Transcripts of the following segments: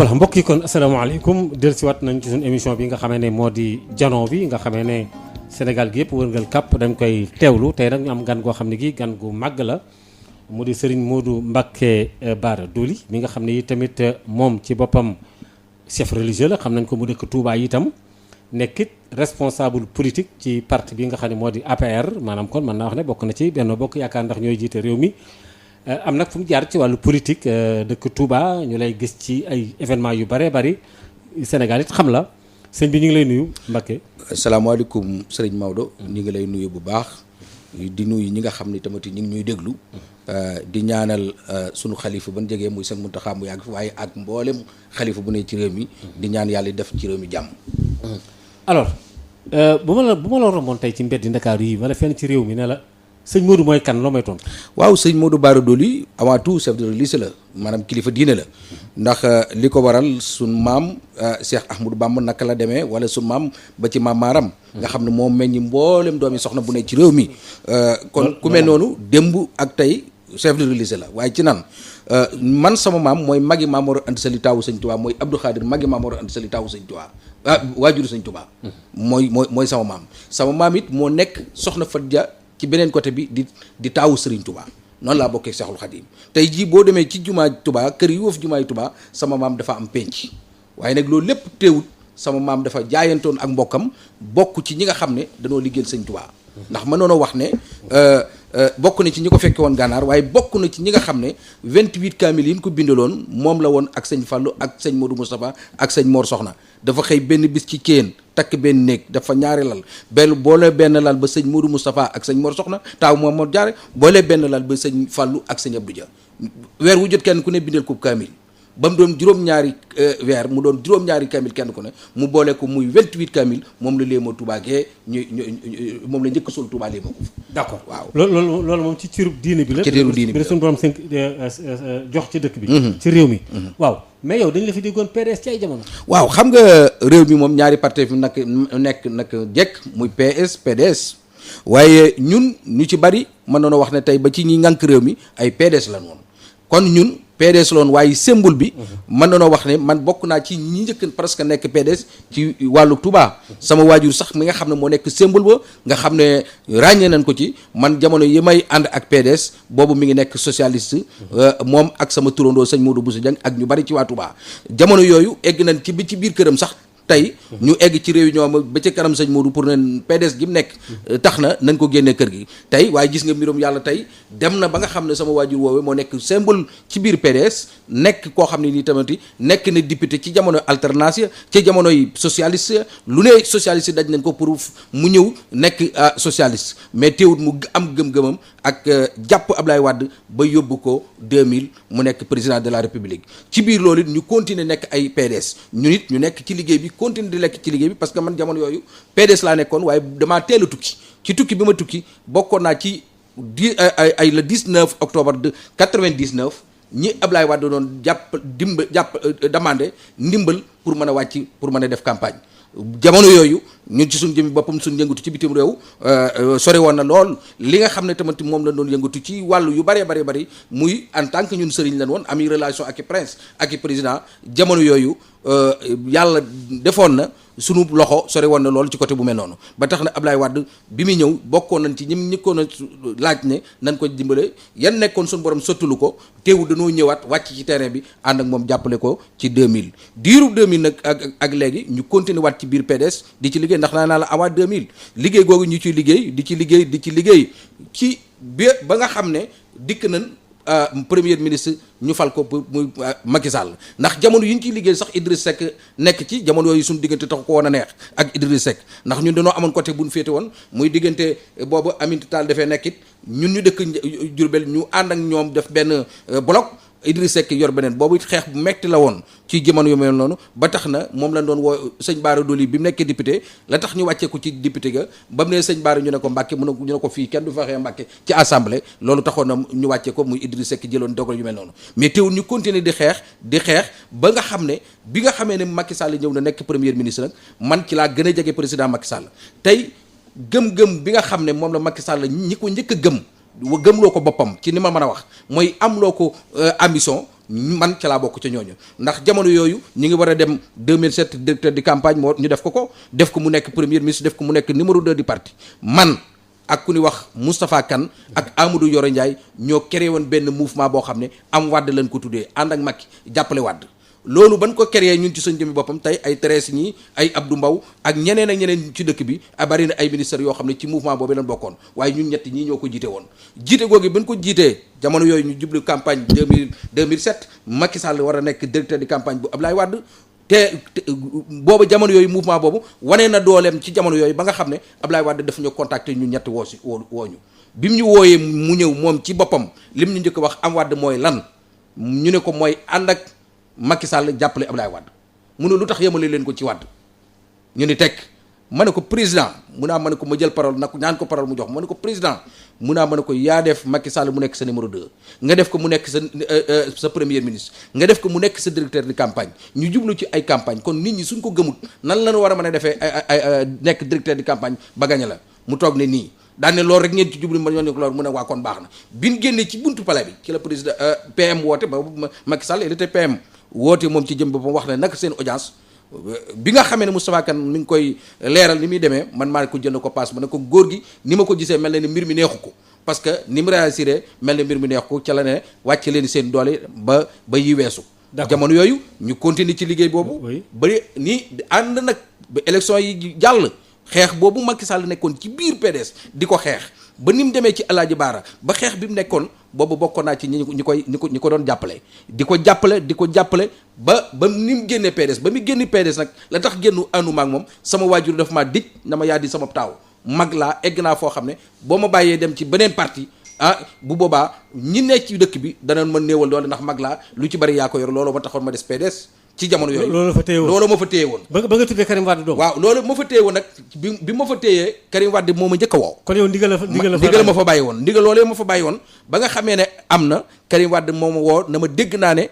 voilà mbokk yi kon asalaamaaleykum dellusiwaat nañ ci suñu émission bi nga xamee ne moo di jano bi nga xamee ne Sénégal gi yëpp wërngal kàpp dañ koy teewlu tey nag ñu am gan goo xam ne gi gan gu màgg la mu di Serigne Modou Mbacké Bara Dolly mi nga xam ne yi tamit moom ci boppam chef religieux la xam nañ ko mu dëkk Touba itam nekkit responsable politique ci parti bi nga xam ne moo di APR maanaam kon mën naa wax ne bokk na ci Benno Bokk Yaakaar ndax ñooy jiite réew mi am nag fu mu jaar ci wàllu politique dëkk Touba ñu lay gis ci ay événements yu bare bari Sénégal it xam la sëñ bi ñu ngi lay nuyu Mbacké. asalaamaaleykum sëriñ Maodo. ñu ngi lay nuyu bu baax di nuyu ñi nga xam ni tamit ñu ngi ñuy déglu di ñaanal sunu xalifa ban jegee muy seen Muntaxa mu yàgg waaye ak mboolem xalifa bu ne ci réew mi di ñaan yàlla def ci réew mi jàmm. alors bu ma la romboon tey ci mbeddi Ndakaaru yi wala fenn ci réew mi ne la sëñ Modou mooy kan loo may tontu. waaw sëñ Modou Bara Dolly avant tout chef de religieux la maanaam kilifa diine la ndax li ko waral sun maam Cheikh Ahmadou Bamba naka la demee wala sun maam ba ci maam Maaram nga xam ne moom meññi mboolem doomi soxna bu ne ci réew mi kon ku mel noonu démb ak tey chef de religieux la waaye ci nan man sama maam mooy magi Maamor Anta Sali taawu sëñ Tuubaa mooy Abdou Khadir magi Maamor Anta Sali taawu sëñ Tuubaa waajuru sëñ Tuubaa mooy sama maam it moo nekk soxna Fatia ci beneen côté bi di taawu Serigne Touba noonu laa bokkee Seexul Xadiim tey jii boo demee ci jumaa Touba kër yi woof jumaay Touba sama maam dafa am penc waaye nag loolu lépp teewut sama maam dafa jaayantoon ak mbokkam bokk ci ñi nga xam ne dañoo liggéeyal Sëñ Touba ndax mënoon a wax ne bokk na ci ñi ko fekke woon gànnaar waaye bokk na ci ñi nga xam ne 28 kaamil yi ñu ko bindaloon moom la woon ak sëñ Fallou ak sëñ Modou Moustapha ak sëñ Mor Soxna dafa xëy benn bis ci Kéen takk benn néeg dafa ñaari lal boole benn lal ba sëñ Modou Moustapha ak sëñ Mor Soxna taaw moom moo jaare boole benn lal ba sëñ Fallou ak sëñ Abdou Dia weer wu jot kenn ku ne bindal ko kaamil ba mu doon juróom-ñaari weer mu doon juróom-ñaari kaamil kenn ku ne mu boole ko muy 28 kaamil moom la léema Touba gee moom la njëkk sol Touba léema ko d'accord waaw loolu moom ci cërub diine bi la ci cërub diine bi la suñu borom jox ci dëkk bi ci réew mi waaw mais yow dañ la fi déggoon PDS ci ay jamono waaw xam nga réew mi moom ñaari parti fi nekk jekk muy PS PDS waaye ñun ñu ci bari mën noonu wax ne tey ba ci ñi ngànk réew mi ay PDS lan woon kon ñun PDS loon waaye symbole bi mën na noo wax ne man bokk naa ci ñi njëkk presque nekk PDS ci wàllu Touba sama waajur sax mi nga xam ne moo nekk symbole ba nga xam ne ràññee nañ ko ci man jamono yi may ànd ak PDS boobu mi ngi nekk socialiste moom ak sama turandoo sëñ Modou Bousso Dieng ak ñu bari ci waa Touba jamono yooyu egg nañ ci bi ci biir këram sax tey ñu egg ci réunion ba ci kanam sëñ Modou pour ne PDS gi mu nekk tax na nañ ko génnee kër gi tey waaye gis nga mbirum yàlla tey dem na ba nga xam ne sama waajur woowee moo nekk symbole ci biir PDS nekk koo xam ne nii tamit nekk na député ci jamono alternance ci jamonoy socialiste lu ne socialiste daj nañ ko pour mu ñëw nekk socialiste mais teewut mu am gëm-gëmam ak jàpp Ablaye Wade ba yóbbu ko 2000 mu nekk président de la République ci biir loolu it ñu continuer nekk ay PDS ñun it ñu nekk ci liggéey bi continue di lekk ci liggéey bi parce que man jamono yooyu PDS laa nekkoon waaye damaa teel a tukki ci tukki bi ma tukki bokkoon naa ci le 19 octobre de 99 ñi Ablaye Wade doon demandé ndimbal pour mën a wàcc pour mën a def campagne jamono yooyu ñun ci suñ jëmi boppam suñ yëngatu ci bitim réew sore woon na lool li nga xam ne tamit moom la doon yëngatu ci wàllu yu bëree bëri muy en tant que ñun sëriñ lañ woon ami relation ak i prince ak i président jamono yooyu yàlla defoon na sunu loxo sore woon na lool ci côté bu mel noonu ba tax na Ablaye Wade bi muy ñëw bokkoon nañ ci ñim ñëkkoon a laaj ne nañ ko dimbale yan nekkoon suñu borom sottulu ko teewul dañoo ñëwaat wàcc ci terrain bi ànd ak moom jàppale ko ci 2000 diiru 2000 nag ak léegi ñu continuer waat ci biir PDS di ci liggéey ndax naa la avant 2000 liggéey googu ñu ciy liggéey di ci liggéey ci ba nga xam ne dikk nañ premier ministre ñu fal ko muy Macky Sall ndax jamono yi ñu ciy liggéey sax Idriss Seck nekk ci jamono yooyu suñu diggante taxu ko woon a neex ak Idriss Seck ndax ñun dañoo amoon côté bu ñu féete woon muy diggante boobu Aminata Tall dafee nekkit ñun ñu dëkk Diourbel ñu ànd ak ñoom def benn bloc Idriss Seck yor beneen boobu xeex bu metti la woon ci jamono yu mel noonu ba tax na moom lañ doon woo sëñ Bara Dolly bi mu nekkee député la tax ñu wàccee ko ci député ga ba mu ne sëñ Bara ñu ne ko Mbàkke ñu ne ko fii kenn du fa xee Mbàkke ci assemblée loolu taxoon na ñu wàccee ko muy Idriss Seck jëloon dogal yu mel noonu mais teewul ñu continuer di xeex ba nga xam ne bi nga xamee ne Macky Sall ñëw na nekk premier ministre nag man ci laa gën a jege président Macky Sall tey gëm-gëm bi nga xam ne moom la Macky Sall ñi ko njëkk a gëmloo ko boppam ci ni ma mën a wax mooy am loo ko ambition man ca laa bokk ca ñooñu ndax jamono yooyu ñu ngi war a dem 2007 directeur de campagne moo ñu def ko def ko mu nekk premier ministre def ko mu nekk numéro 2 du parti man ak ku ni wax Moustapha Kane ak Amadou Yoro Ndiaye ñoo créé woon benn mouvement boo xam ne am Wade lañ ko tuddee ànd ak Macky jàppale Wade loolu ban ko créé ñun ci suñ jëmi boppam tey ay Thérèse ñi ay Abdou Mbow ak ñeneen ak ñeneen ci dëkk bi bari na ay ministères yoo xam ne ci mouvement boobu lañ bokkoon waaye ñun ñett ñii ñoo ko jiite woon jiite googu ban ko jiitee jamono yooyu ñu jublu campagne 2007 Macky Sall war a nekk directeur de campagne bu Abdoulaye Wade te boobu jamono yooyu mouvement boobu wane na dooleem ci jamono yooyu ba nga xam ne Abdoulaye Wade daf ñu contacter ñun ñett wooñu bi mu ñu wooyee mu ñëw moom ci boppam lim ñu njëkk wax am Wade mooy lan ñu ne ko mooy ànd ak Macky Sall jàppale Abdoulaye Wade mu ne lu tax yemale leen ko ci Wade ñu ni teg ma ne ko président mu naa ma ne ko ma jël parole nag ñaan ko parole mu jox ma ne ko président mu naa ma ne ko yaa def Macky Sall mu nekk sa numéro 2 nga def ko mu nekk sa premier ministre nga def ko mu nekk sa directeur de campagne ñu jublu ci ay campagne kon nit ñi suñ ko gëmut nan la ñu war a mën a defee ay nekk directeur de campagne ba gañe la mu toog ne nii daan ne loolu rek ngeen ci jublu ma ñoo ne ko loolu mu ne waa kon baax na bi ñu génnee ci buntu palais bi ci la président PM woote ba Macky Sall il était PM woote moom ci jëm boppam wax ne naka seen audience bi nga xamee ne Moustapha Kane mi ngi koy leeral ni muy demee man maa ko jënd ko paas ma ne ko góor gi ni ma ko gisee mel na ni mbir mi neexu ko parce que ni mu réagiré mel na mbir mi neexu ko ca la ne wàcc leen seen doole ba yi weesu jamono yooyu ñu continuer ci liggéey boobu ba ni ànd nag ba élection yi jàll xeex boobu Macky Sall nekkoon ci biir PDS di ko xeex ba ni mu demee ci Alaaji Baara ba xeex bi mu nekkoon boobu bokkoon naa ci ñi ko doon jàppale di ko jàppale ba ni mu génnee PDS ba mu génn PDS nag la tax génnu ànduma ak moom sama waajur dafa maa dij na ma yaa di sama taaw mag laa egg naa foo xam ne boo ma bàyyee dem ci beneen parti bu boobaa ñi nekk ci dëkk bi danañ ma néewal doole ndax mag laa lu ci bari yaa ko yor loolu ma taxoon ma des PDS ci jamono yooyu loolu ma fa téye woon ba nga tuddee Karim Wade doom waaw loolu ma fa téye woon nag bi ma fa téyee Karim Wade moo ma njëkk a woo kon yow ndigal ma fa bàyyi woon ndigal loolee ma fa bàyyi woon ba nga xamee ne am na Karim Wade moo ma woo na ma dégg naa ne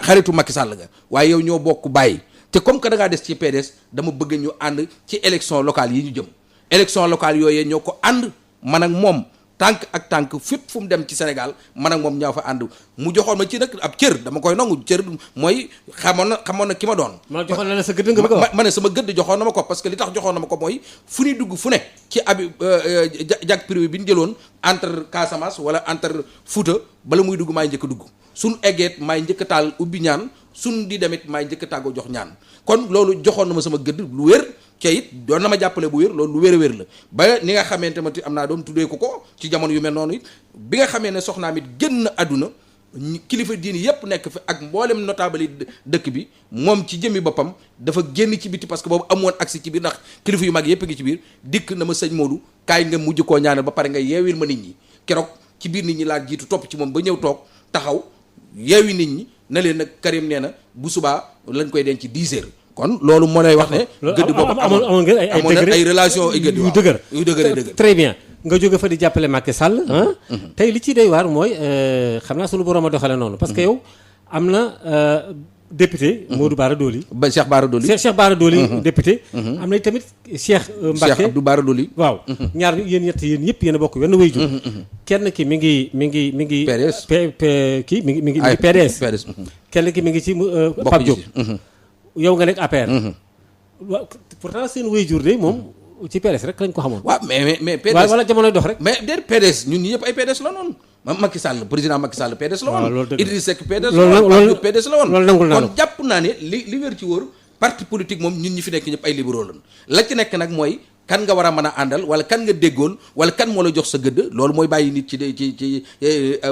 xaritu Macky Sall nga waaye yow ñoo bokk bàyyi te comme que da ngaa des ci PDS dama bëgg ñu ànd ci élection locale yi ñu jëm élection locale yooyee ñoo ko ànd man ak moom tànk ak tànk fépp fu mu dem ci Sénégal man ak moom ñaa fa ànd mu joxoon ma ci nag ab cër dama koy nangu cër mooy xamoon na ki ma doon ma joxoon na la sa gëdd nga bëgg a wax ma ne sama gëdd joxoon na ma ko parce que li tax joxoon na ma ko mooy fu ñuy dugg fu ne ci abi jag privé bi ñu jëloon entre Casamance wala entre Fouta bala muy dugg maay njëkk a dugg suñ eggeet maay njëkk a taal ubbi ñaan suñ di demit maay njëkk a tàggoo jox ñaan kon loolu joxoon na ma sama gëdd lu wér te it doon na ma jàppale bu wér loolu lu wér a wér la ba ni nga xamante ma am naa doom tuddee ko ci jamono yu mel noonu it bi nga xamee ne soxnaam it génn àdduna kilifa diini yépp nekk fi ak mboolem notable yi dëkk bi moom ci jëmmi boppam dafa génn ci biti parce que boobu amoon accès ci biir ndax kilifa yu mag yépp ngi ci biir dikk na ma sëñ Modou kaay nga mujj koo ñaanal ba pare nga yeewil ma nit ñi keroog ci biir nit ñi laa jiitu topp ci moom ba ñëw toog taxaw yeewi nit ñi na leen nag Karim nee na bu subaa lañ koy denc 10 heures kon loolu moo lay wax ne gëdd boobu amoon ngeen ay relation ay gëdd yu dëgër très bien nga jóge fa di jàppale Macky Sall tey li ci doy waar mooy xam naa sunu borom a doxale noonu parce que yow am na député Modou Bara Dolly Cheikh Bara Dolly député am na tamit Cheikh Mbacké Cheikh Abdou Bara Dolly waaw ñaar yéen ñett yéen ñëpp yéen a bokk wenn way jur kenn ki mi ngi PDS kii mi ngi PDS kenn ki mi ngi ci Pape Diop yow nga nekk APR pourtant seen waajur de moom ci PDS rek lañ ko xamoon. waaw mais PDS wala jamonoy dox rek. mais déet PDS ñun ñi ñëpp ay PDS la noonu. Macky Sall président Macky Sall PDS la woon. Idriss Seck PDS la woon. loolu PDS la woon. loolu nangul naa kon jàpp naa ne li wér ci wóor parti politique moom ñun ñi fi nekk ñëpp ay libéraux lañ la ci nekk nag mooy kan nga war a mën a àndal wala kan nga déggool wala kan moo la jox sa gëdd loolu mooy bàyyi nit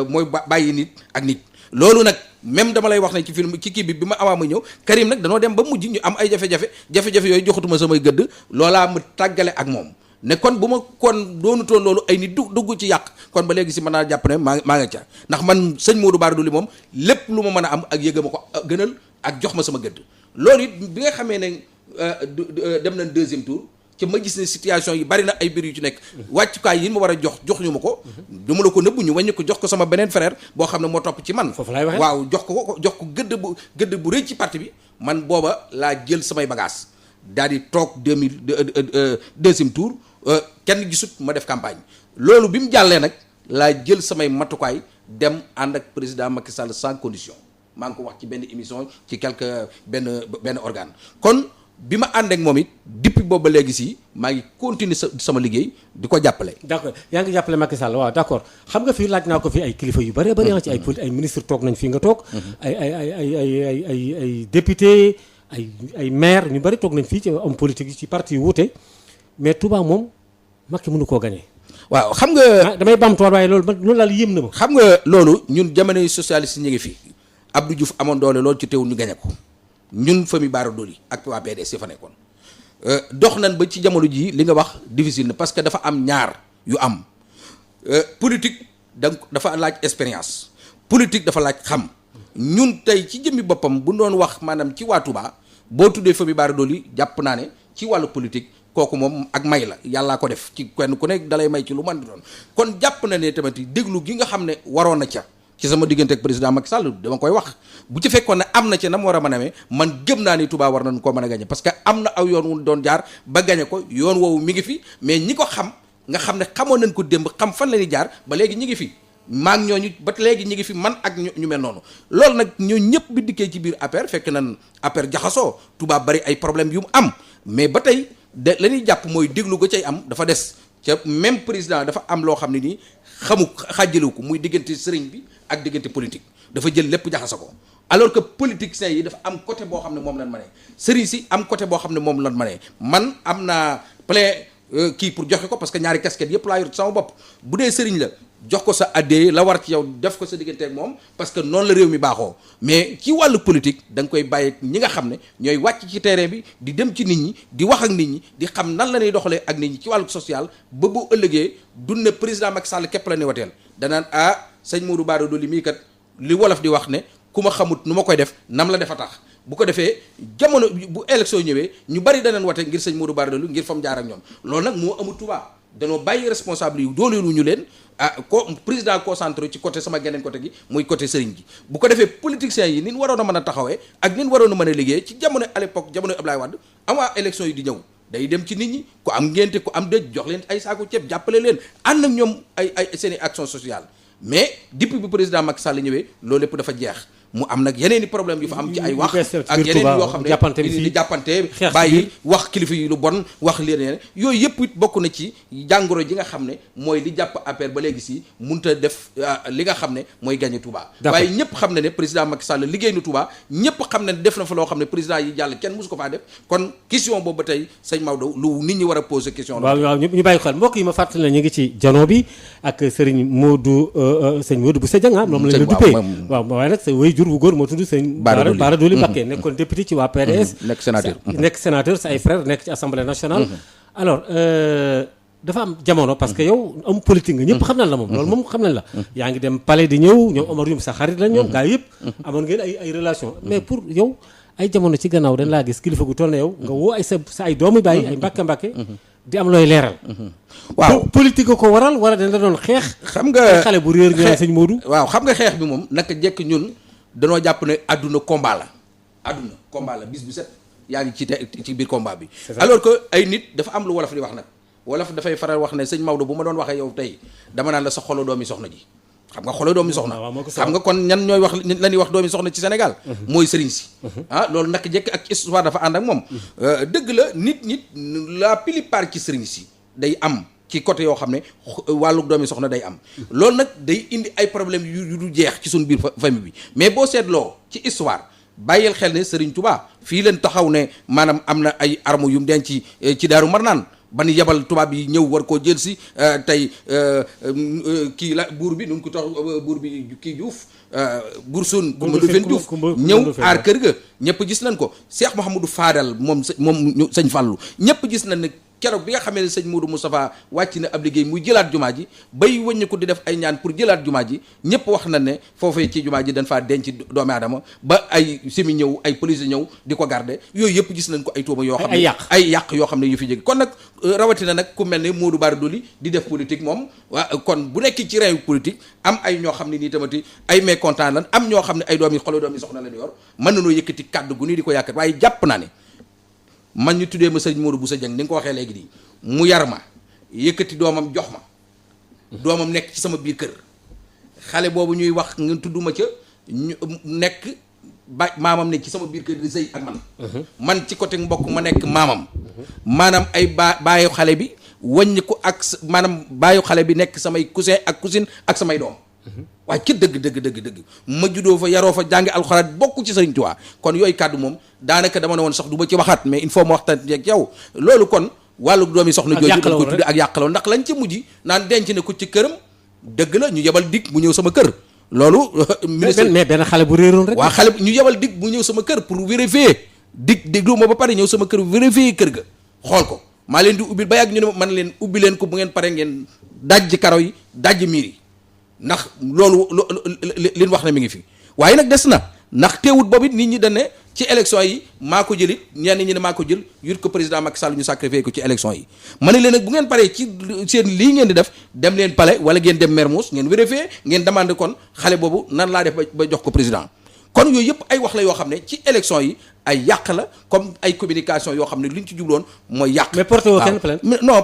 mooy bàyyi nit ak nit. loolu nag même dama lay wax ne ci film ci kii bi ma amaa ma ñëw Karim nag danoo dem ba mujj ñu am ay jafe-jafe yooyu joxatuma samay gëdd loolaa mu tàggale ak moom ne kon bu ma kon doonutoon loolu ay nit dugg ci yàq kon ba léegi si mën naa jàpp ne maa nga ca ndax man sëñ Modou Bara Dolly moom lépp lu ma mën a am ak yëga ma ko gënal ak jox ma sama gëdd loolu it bi nga xamee ne dem nañ deuxième tour ci ma gis ne situation yi bari na ay mbir yu ci nekk wàccukaay yi ma war a jox ñu ma ko du ma la ko nëbbu ñu wàññi ko jox ko sama beneen frère boo xam ne moo topp ci man waaw jox ko gëdd bu rëy ci parti bi man booba laa jël samay bagage daal di toog deuxième tour kenn gisut ma def campagne loolu bi mu jàllee nag laa jël samay matukaay dem ànd ak président Macky Sall sans condition maa ngi ko wax ci benn émission ci benn organe kon bi ma ànd ak moom it depuis boobu ba léegi si maa ngi continuer sama liggéey di ko jàppale. d'accord yaa ngi jàppale Macky Sall waaw d'accord xam nga fii laaj naa ko fii ay kilifa yu bari bari ci ay ministre toog nañ fii nga toog. ay député ay maire ñu bari toog nañ fii ci homme politique yi ci parti yu wuute mais Touba moom Macky mënu koo gagné. waaw xam nga. damay bamtuwaat waaye loolu daal yéem na ma. xam nga loolu ñun jamono yu socialiste ñu ngi fi Abdou Diouf amoon doole loolu ci teewul ñu gagné ko. ñun famille Bara Dolly ak waa PDS fa nekkoon dox nañ ba ci jamono jii li nga wax difficile na parce que dafa am ñaar yu am politique dafa laaj expérience politique dafa laaj xam ñun tey ci jëmmi boppam bu doon wax maanaam ci waa Touba boo tuddee famille Bara Dolly jàpp naa ne ci wàllu politique kooku moom ak may la yàllaa ko def ci kenn ku nekk dalay may ci lu mën di doon kon jàpp na ne tamit déglu gi nga xam ne waroon na ca ci sama diggante ak président Macky Sall dama koy wax bu ci fekkoon ne am na ci na mu war a mën a amee man gëm naa ni Touba war nañ koo mën a gañe parce que am na aw yoon wu doon jaar ba gañe ko yoon woowu mi ngi fi mais ñi ko xam nga xam ne xamoon nañ ko démb xam fan la ñuy jaar ba léegi ñi ngi fi maa ngi ñooñu ba léegi ñi ngi fi man ak ñu mel noonu loolu nag ñoo ñëpp bi dikkee ci biir APR fekk nañ APR jaxasoo Touba bari ay problème yu mu am mais ba tey de la ñuy jàpp mooy déglu ga cay am dafa des ca même président dafa am loo xam ne nii xàjjalewu ko muy diggante sëriñ bi ak diggante politique dafa jël lépp jaxasa ko alors que politiciens yi dafa am côté boo xam ne moom lan ma ne sëriñ si am côté boo xam ne moom lan ma ne man am naa plein kii pour joxe ko parce que ñaari casquette yëpp laa yor sama bopp bu dee sëriñ la jox ko sa addee la war ci yow def ko sa diggante ak moom parce que noonu la réew mi baaxoo mais ci wàllu politique da nga koy bàyyi ñi nga xam ne ñooy wàcc ci terrain bi di dem ci nit ñi di wax ak nit ñi di xam nan la ñuy doxalee ak nit ñi ci wàllu social ba bu ëllëgee dun ne président Macky Sall képp la ne wateel danaan sëñ Modou Bara Dolly mii kat li wolof di wax ne ku ma xamut nu ma koy def nam la defa tax bu ko defee jamono bu élection ñëwee ñu bari danañ wate ngir sëñ Modou Bara Dolly ngir fam jaar ak ñoom loolu nag moo amul Touba danoo bàyyi responsable yi dooleelu ñu leen ko président concentré ci côté sama geneen côté gi muy côté sëriñ gi bu ko defee politiciens yi nin waroon a mën a taxawee ak nin waroon a mën a liggéey ci jamono à l'époque jamono Ablaye Wade avant élection yi di ñëw day dem ci nit ñi ku am ngénte ku am dëj jox leen ay saako ceeb jàppale leen ànd ak ñoom ay seen i action sociale mais depuis bi président Macky Sall ñëwee loolu lépp dafa jeex mu am nag yeneen i problème yu fa am ci ay wax ak yeneen yoo xam ne di jàppante bàyyi wax kilifa yi lu bon wax leneen yooyu yëpp it bokk na ci jàngoro ji nga xam ne mooy li jàpp APR ba léegi si munta def li nga xam ne mooy gagné Touba waaye ñëpp xam ne ne président Macky Sall liggéey na Touba ñëpp xam ne def na fa loo xam ne président yi jàll kenn mosu ko faa def kon question boobu ba tey sëñ Maodo lu nit ñi war a poser question waaw waaw ñu bàyyi xel mbokk yi ma fàttali na ñu ngi ci jano bi ak sëriñ Modou sëñ Modou Bousso Dieng moom lañ la duppee waaw waaye nag sa way jur bu góor moo tudd sëñ Bara Dolly Mbacké nekkoon député ci waa PDS nekk sénateur sa ay frère nekk ci assemblée nationale alors dafa am jamono parce que yow am politique nga ñëpp xam nañ la moom loolu moom xam nañ la yaa ngi dem palais di ñëw ñoom Omar Youm sa xarit la ñoom gaa yëpp amoon ngeen ay relation mais pour yow ay jamono ci gannaaw dañ laa gis kilifa gu toll na yow nga woo ay sa ay doomu bàyyi ay Mbacké di am looy leeral waaw politique ko waral wala dañ la doon xeex xam nga xale bu réer ñu naan sëñ Modou waaw xam nga xeex bi moom naka jekk ñun danoo jàpp ne àdduna combat la bis bu set yaa ngi ci biir combat bi alors que ay nit dafa am lu wolof di wax nag wolof dafay faral wax ne sëñ Maodo bu ma doon waxee yow tey dama naan la sa xolo doomi soxna ji xam nga xolo doomi soxna xam nga kon ñan ñooy wax la ñuy wax doomi soxna ci Sénégal mooy sëriñ si loolu naka jekk ak histoire dafa ànd ak moom dëgg la nit la plupart ci sëriñ si day am ci côté yoo xam ne wàllu doomi soxna day am loolu nag day indi ay problème yu du jeex ci suñu biir famille bi mais boo seetloo ci histoire bàyyil xel ne Serigne Touba fii leen taxaw ne maanaam am na ay armes yu mu denc ci Daaru Marnaan ba ni yebal tubaab yi ñëw war koo jël si tey kii la buur bi nun ko tax buur bi kii Diouf buur sun Kumba Ndoffène Diouf ñëw aar kër ga ñëpp gis nañ ko Cheikh Mouhamadou Fadal moom sëñ Fallou ñëpp gis nañ ne keroog bi nga xamee ne sëñ Modou Moustapha wàcc na ab liggéey muy jëlaat jumaa ji bay wëññi ko di def ay ñaan pour jëlaat jumaa ji ñëpp wax na ne foofee ci jumaa ji dañ faa denc doomi aadama ba ay semi ñëw ay police ñëw di ko garder yooyu yëpp gis nañ ko ay tuuma yoo xam ne ay yàq yoo xam ne yu fi jóge kon nag rawatina nag ku mel ne Modou Bara Dolly di def politique moom waa kon bu nekk ci réew politique am ay ñoo xam ne nii tamati ay mécontent lan am ñoo xam ne ay doomi xolo doomi soxna lañ yor mën nañoo yëkkati kàddu gu nii di ko yàkkat waaye jàpp naa ne man ñu tuddee ma sëñ Modou Bousso Dieng ni nga ko waxee léegi nii mu yar ma yëkkati doomam jox ma doomam nekk ci sama biir kër xale boobu ñuy wax nga tudduma ca ñu nekk maamam ne ci sama biir kër di sëy ak man ci côté mbokk ma nekk maamam maanaam ay baayu xale bi wàññi ko ak maanaam baayu xale bi nekk samay cousin ak cousine ak samay doom waaye ci dëgg ma juddoo fa yaroo fa jàngi alxuraan bokk ci Sëriñ Tuubaa kon yooyu kàddu moom daanaka dama ne woon sax du ma ci waxaat mais il faut ma waxtaan ak yow loolu kon wàllu doomi soxna jooju dañ ko tudde ak yàqaloo ndax lañ ci mujj naan denc ne ko ci këram dëgg la ñu yebal dig mu ñëw sama kër loolu ministre mais benn xale bu réeroon rek waa xale ñu yebal dig mu ñëw sama kër pour vérifier déglu ma ba pare ñëw sama kër vérifier kër ga xool ko maa leen di ubbil ba yàgg ñu ne man leen ubbi leen ko bu ngeen pare ngeen dajji karo yi dajji miir yi ndax loolu li wax ne mi ngi fi waaye nag des na ndax teewut boobu it nit ñi dañ ne ci élection yi maa ko jëlit ñenn ñi ne maa ko jël yut ko président Macky Sall ñu sacrifié ko ci élection yi ma ne leen nag bu ngeen paree ci seen lii ngeen di def dem leen palais wala ngeen dem Mermoz ngeen vérifié ngeen demandé kon xale boobu nan laa def ba jox ko président kon yooyu yëpp ay wax la yoo xam ne ci élection yi ay yàq la comme ay communication yoo xam ne li ñu ci jubloon mooy yàq. mais porté woo kenn plainte non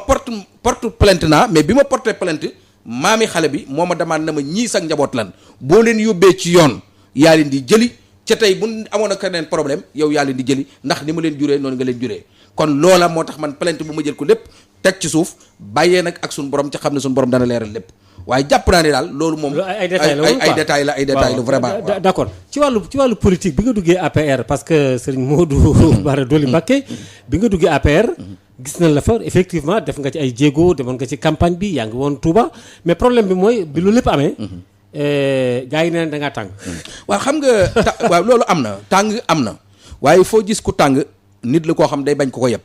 porte plainte naa mais bi ma porté plainte maami xale bi moo ma demande na ma ñii sax njaboot lan boo leen yóbbee ci yoon yaa leen di jëli ca tey bu amoon ak keneen problème yow yaa leen di jëli ndax ni ma leen juree noonu nga leen juree kon loola moo tax man plainte bu ma jël ko lépp teg ci suuf bàyyee nag ak suñu borom ca xam ne suñu borom dana leeral lépp waaye jàpp naa ne daal loolu moom ay détails la vraiment d'accord ci wàllu politique bi nga duggee APR parce que Serigne Modou Bara Dolly Mbacké bi nga duggee APR gis nañ la fa effectivement def nga ci ay jéego demoon nga ci campagne bi yaa ngi woon Touba mais problème bi mooy bi loolu lépp amee gars yi neen da ngaa tàng waaw xam nga waaw loolu am na tàng am na waaye foo gis ku tàng nit la koo xam day bañ ko yëpp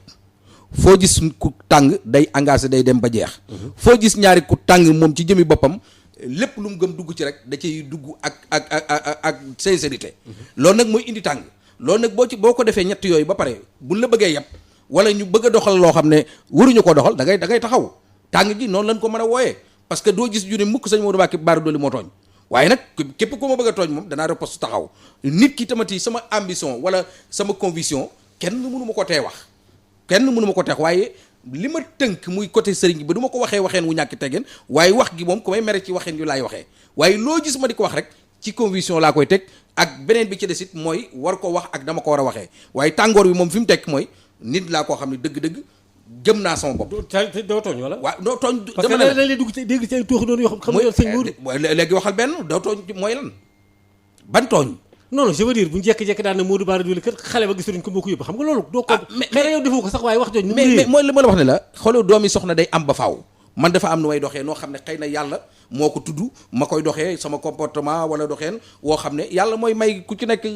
foo gis ku tàng day engagé day dem ba jeex foo gis ñaari ku tàng moom ci jëmi boppam lépp lu mu gëm dugg ci rek da ciy dugg ak sincérité loolu nag mooy indi tàng loolu nag boo ko defee ñett yooyu ba pare buñ la bëggee yëpp wala ñu bëgg a doxal loo xam ne waruñu ko doxal da ngay taxaw tàng gi noonu lañ ko mën a wooyee parce que doo gis ju ne mukk sëñ Modou Mbacké Bara Dolly moo tooñ waaye nag képp ko ma bëgg a tooñ moom danaa riposte taxaw nit ki tamati sama ambition wala sama conviction kenn mënu ma ko tee wax waaye li ma tënk muy côté sëriñ bi ba du ma ko waxeen wu ñàkk teggeen waaye wax gi moom ku may mere ci waxeen yu laay waxee waaye loo gis ma di ko wax rek ci conviction laa koy teg ak beneen bi ci des it mooy war ko wax ak dama ko war a waxee waaye tàngoor bi moom fi mu tekk mooy nit laa koo xam ne dëgg-dëgg gëm naa sama bopp. doo tooñ wala. waaw doo tooñ. parce que da lay dugg ci dégg ci ay tuuxi doon yoo xam nga yow sëñ Modou. léegi waxal benn doo tooñ mooy lan ban tooñ. non je veux dire bu ñu jékki-jékki daan na Modou Bara Dolly kër xale ba gisuñu ko moo ko yóbbu xam nga loolu. doo ko mais yow defoo ko sax waaye wax jooju. mais mooy li ma la wax ne la xoolal doomi soxna day am ba faaw man dafa am nu may doxee noo xam ne xëy na yàlla moo ko tudd ma koy doxee sama comportement wala doxeen woo xam ne yàlla mooy may ku ci nekk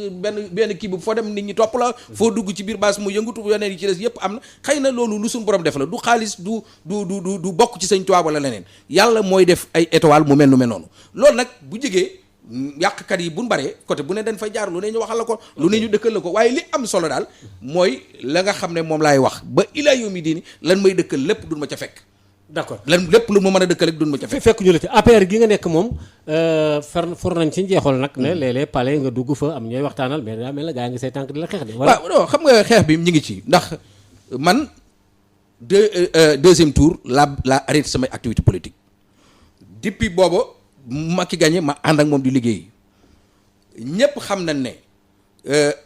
benn kii bu foo dem nit ñi topp la foo dugg ci biir baas mu yëngutu yeneen yi ci des yëpp am na xëy na loolu lu suñu borom def la du xaalis du bokk ci Sëñ Tuubaa wala leneen yàlla mooy def ay étoile mu mel noonu loolu nag bu jegee yàqkat yi buñ baree côté bu ne dañ fay jaar lu ne ñu waxal la ko lu ne ñu dëkkal la ko waaye li am solo daal mooy la nga xam ne moom laay wax ba ilaa yawmi diini lan may dëkkal lépp duñ ma ca fekk d'accord lan lépp lu ma mën a dëkkal rek duñ ma ca fekk ñu la ci APR gi nga nekk moom for nañ ci njeexool nag ne léeg-léeg palais nga dugg fa am ñooy waxtaanal mais daa mel na gaa ngi say tànk di la xeex de waaw non xam nga xeex bi ñu ngi ci ndax man deuxième tour la arrêté samay activité politique depuis booba Macky gagné ma ànd ak moom di liggéey ñëpp xam nañ ne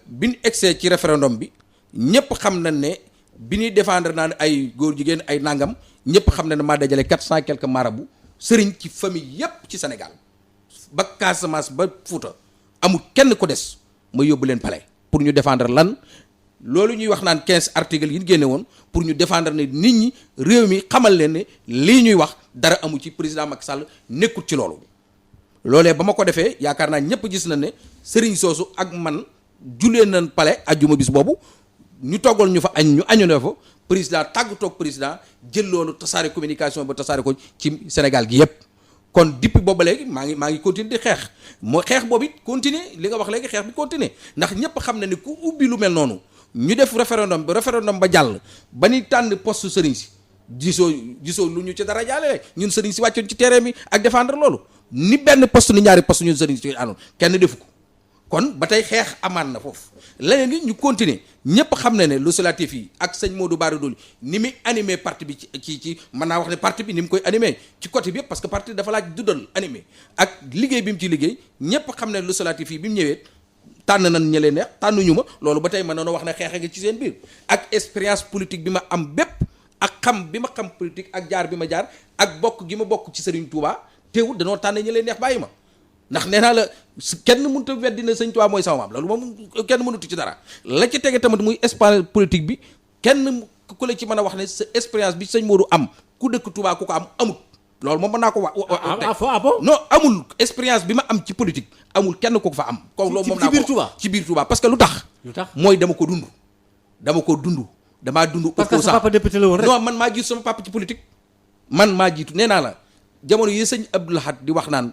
bi ñu egsee ci référendum bi ñëpp xam nañ ne bi ñuy défendre naan ay góor jigéen ay nangam ñëpp xam nañ ne maa dajale 400 quelques marabout sëriñ ci famille yëpp ci Sénégal ba Casamance ba Fouta amul kenn ko des ma yóbbu leen palais pour ñu défendre lan loolu ñuy wax naan 15 articles yi ñu génne woon pour ñu défendre ne nit ñi réew mi xamal leen ne lii ñuy wax dara amu ci président Macky Sall nekkut ci loolu. loolee ba ma ko defee yaakaar naa ñëpp gis na ne sëriñ soosu ak man julee nañ palais ajjuma bis boobu ñu toggal ñu fa añ ñu añone fa président tàggatoog président jël loolu tasaare communication ba tasaare ko ci Sénégal gi yëpp. kon depuis boobu ba léegi maa ngi continuer di xeex moo xeex boobu it continuer li nga wax léegi xeex bi continuer ndax ñëpp xam na ne ku ubbi lu mel noonu ñu def référendum ba jàll ba ni tànn poste sëriñ si gisoo lu ñu ci dara jaale ñun sëriñ si wàccoon ci terrain mi ak défendre loolu ni benn poste ni ñaari poste ñun sëriñ si àndoon kenn defu ko kon ba tey xeex amaan na foofu leneen li ñu continuer ñëpp xam ne ne législatif yi ak sëñ Modou Bara Dolly ni muy animé parti bi ci mën naa wax ne parti bi ni mu koy animé ci côté bi yëpp parce que parti dafa laaj dundal animé ak liggéey bi mu ci liggéey ñëpp xam ne législatif yi bi mu ñëwee tànn nañ ñi leen neex tànnuñu ma loolu ba tey ma noonu wax ne xeexe nga ci seen biir ak expérience politique bi ma am bépp ak xam bi ma xam politique ak jaar bi ma jaar ak bokk gi ma bokk ci Serigne Touba teewul danoo tànn ñi leen neex bàyyi ma ndax nee naa la kenn mënut a weddi ne sëñ Tuubaa mooy sama maam loolu moom kenn mënutu ci dara la ci tege tamit muy espace politique bi kenn ku la ci mën a wax ne sa expérience bi sëñ Modou am ku dëkk Touba ku ko am amul loolu moom mën naa ko wax. non amul expérience bi ma am ci politique amul kenn ku ko fa am. kon loolu moom naa ko ci biir Touba parce que lu tax. mooy dama ko dund. damaa dund. parce que sa papa député la woon rek. non man maa jiitu sama papa ci politique. man maa jiitu nee naa la jamono yi sëñ Abdou Lahad di wax naan.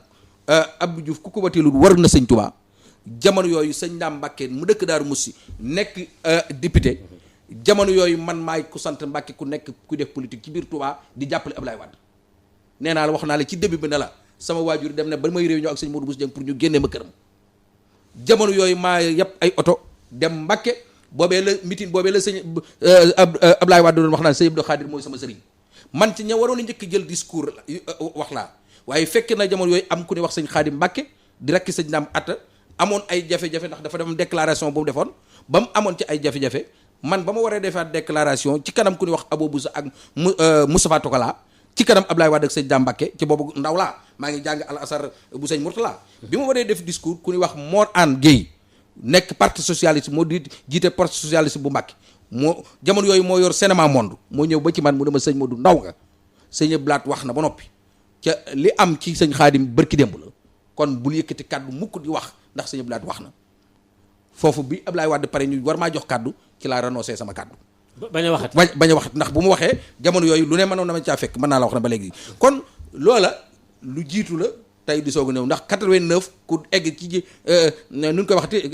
Abdou Diouf ku ko wateelul war na sëñ Touba jamono yooyu sëñ Ndam Mbàkke mu dëkk Daaru Musi nekk député jamono yooyu man maay ku sant Mbàkke ku nekk ku def politique ci biir Touba di jàppale Ablaye Wade nee naa la wax naa la ci début bi ne la sama waajur dem na ba may réunion ak sëñ Modou Bousso Dieng pour ñu génnee ma këram jamono yooyu maa yëpp ay oto dem Mbàkke boobee la meeting boobee la sëñ Ablaye Wade doon wax naan sëñ Abdou Khadir mooy sama sëriñ man ci ña waroon a njëkk jël discours wax laa waaye fekk na jamono yooyu am ku ne wax sëñ Xaadim Mbàkke di rakki sëñ Ndam Atta amoon ay jafe-jafe ndax dafa dem déclaration bu mu defoon ba mu amoon ci ay jafe-jafe man ba ma waree defaat déclaration ci kanam ku ne wax Abou Boussa ak Moustapha Tokala ci kanam Ablaye Wade ak sëñ Ndam Mbàkke ci boobu ndaw laa maa ngi jàng al asar bu sëñ Mourtala bi ma waree def discours ku ne wax Mor Anne Guèye nekk parti socialiste moo di jiite parti socialiste bu Mbàkke moo jamono yooyu moo yor cinéma monde moo ñëw ba ci man mu dama sëñ Modou ndaw nga sëñ Blaat wax na ba noppi ca li am ci sëñ Xaadim bërki démb la kon bul yëkkati kàddu mukk di wax ndax sëñ Blaat wax na foofu bi Ablaye Wade pare ñu war maa jox kàddu ci laa renoncé sama kàddu bañ a waxat ndax bu mu waxee jamono yooyu lu ne mënoon na ma caa fekk mën naa la wax na ba léegi kon loola lu jiitu la tey di soog a ñëw ndax 89 ku egg ci nu ñu koy waxati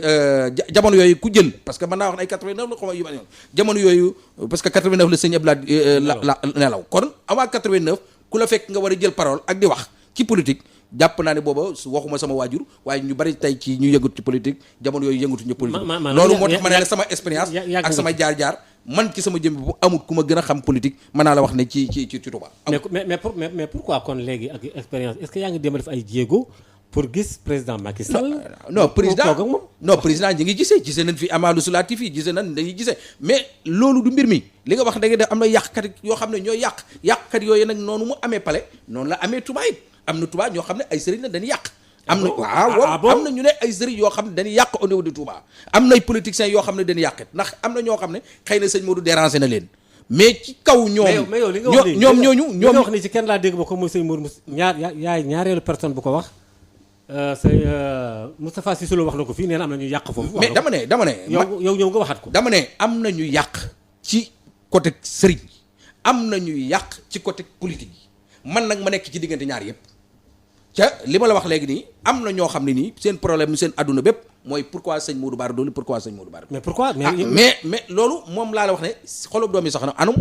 jamono yooyu ku jël parce que mën naa wax ne ay 89 la xaw ma jamono yooyu parce que 89 la sëñ Ablaat la nelaw kon avant 89 ku la fekk nga war a jël parole ak di wax ci politique jàpp naa ne booba waxuma sama waajur waaye ñu bari tey ci ñu yëngatu ci politique jamono yooyu yëngatu ñu politique loolu moo tax ma ne la sama expérience ak sama jaar-jaar man ci sama jëm bu amul ku ma gën a xam politique mën naa la wax ne ci Touba mais pourquoi kon léegi ak expérience est-ce que yaa ngi dem def ay jéego pour gis président Macky Sall non président ñi ngi gisee nañ fi ama législatif yi gisee nañ dañuy gisee mais loolu du mbir mi li nga wax da nga def am na yàqkat yoo xam ne ñooy yàqkat yooyu nag noonu mu amee pale noonu la amee Touba it am na Touba ñoo xam ne ay sëriñ la dañuy yàq am na waaw am na ñu ne ay sëriñ yoo xam ne dañuy yàq au niveau de Touba am nay politiciens yoo xam ne dañuy yàqit ndax am na ñoo xam ne xëy na sëñ Modou déranger na leen mais ci kaw ñoom ñooñu ñoom wax ni ci kenn laa dégg ba ko mooy sëñ Modou ñaareelu personne bu ko wax sëñ Moustapha Cissé Lo wax na ko fii nee na am na ñu yàq foofu mais dama ne yow ñëw nga waxat ko dama ne am na ñu yàq ci côté sëriñ am na ñu yàq ci côté politique yi man nag ma nekk ci diggante ñaar yëpp ca li ma la wax léegi nii am na ñoo xam ne nii seen problème seen adduna bépp mooy pourquoi sëñ Modou Bara Dolly pourquoi sëñ Modou Bara mais pourquoi mais loolu moom laa la wax ne xolub doom yi sax na anum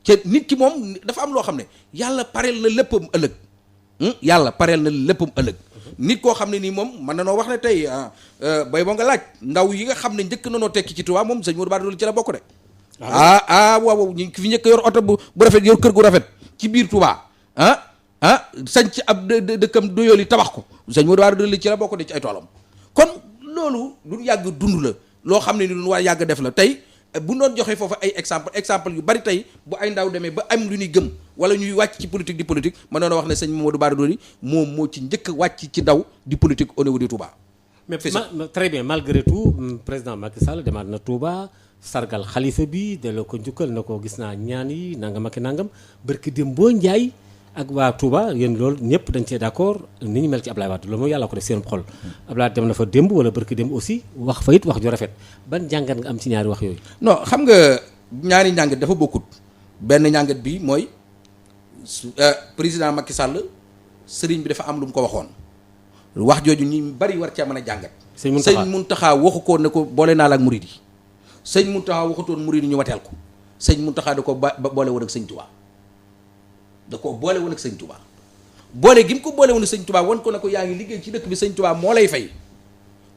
ca nit ki moom dafa am loo xam ne yàlla pareel na léppam ëllëg nit koo xam ne nii moom mën na noo wax ne tey bay boo nga laaj ndaw yi nga xam ne njëkk na noo tekki ci Touba moom sëñ Modou Bara Dolly ci la bokk de waaw ñu fi njëkk yor oto bu rafet yor kër gu rafet ci biir Touba sanc ab dëkkam doyooli tabax ko sëñ Modou Bara Dolly ci la bokk de ci ay toolam kon loolu lu yàgg dund la loo xam ne ni lu war yàgg def la tey bu doon joxee foofu ay exemple yu bari tey bu ay ndaw demee ba am lu ñuy gëm wala ñuy wàcc ci politique di politique ma doon wax ne sëñ Modou Bara Dolly moom moo ci njëkk wàcc ci daw di politique au niveau de Touba. mais très bien malgré tout président Macky Sall demaat na Touba sargal xalifa bi delloo ko njukkal na ko gis naa ñaan yi nangam ak nangam barki dem boo njaay ak waa Touba yéen loolu ñëpp dañ cee d'accord ni ñu mel ci Ablaye Wade loolu mooy yàlla ko def seen xol Ablaye dem na fa démb wala barki démb aussi wax fa it wax ju rafet ban njàngat nga am ci ñaari wax yooyu. non xam nga ñaari njàngat dafa bokkut benn njàngat bi mooy président Macky Sall sëriñ bi dafa am lu mu ko waxoon wax jooju ñi bari war cee mën a jàngat. sëñ Mountakha waxu ko ne ko boole naa la ak murid yi sëñ Mountakha waxutoon murid yi ñu wateel ko sëñ Mountakha da ko boole woon ak sëñ Touba. da ko boole woon ak sëñ Touba boole gi mu ko boole woon ak sëñ Touba wan ko ne ko yaa ngi liggéey ci dëkk bi sëñ Touba moo lay fay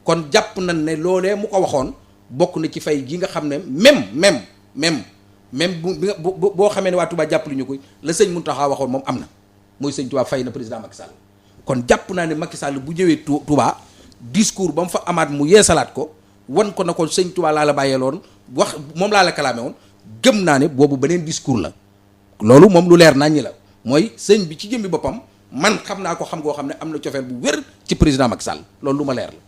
kon jàpp nañ ne loolee mu ko waxoon bokk na ci fay gi nga xam ne même boo xamee ne waa Touba jàppale ñu ko la sëñ Mountakha waxoon moom am na mooy sëñ Touba fay na président Macky Sall kon jàpp naa ne Macky Sall bu ñëwee Touba discours ba mu fa amaat mu yeesalaat ko wan ko na ko sëñ Touba laa la bàyyeeloon wax moom laa la kalaame woon gëm naa ne boobu beneen discours la loolu moom lu leer naññi la mooy sëñ bi ci jëmmi boppam man xam naa ko xam goo xam ne am na cofeel bu wér ci président Macky Sall loolu lu ma leer la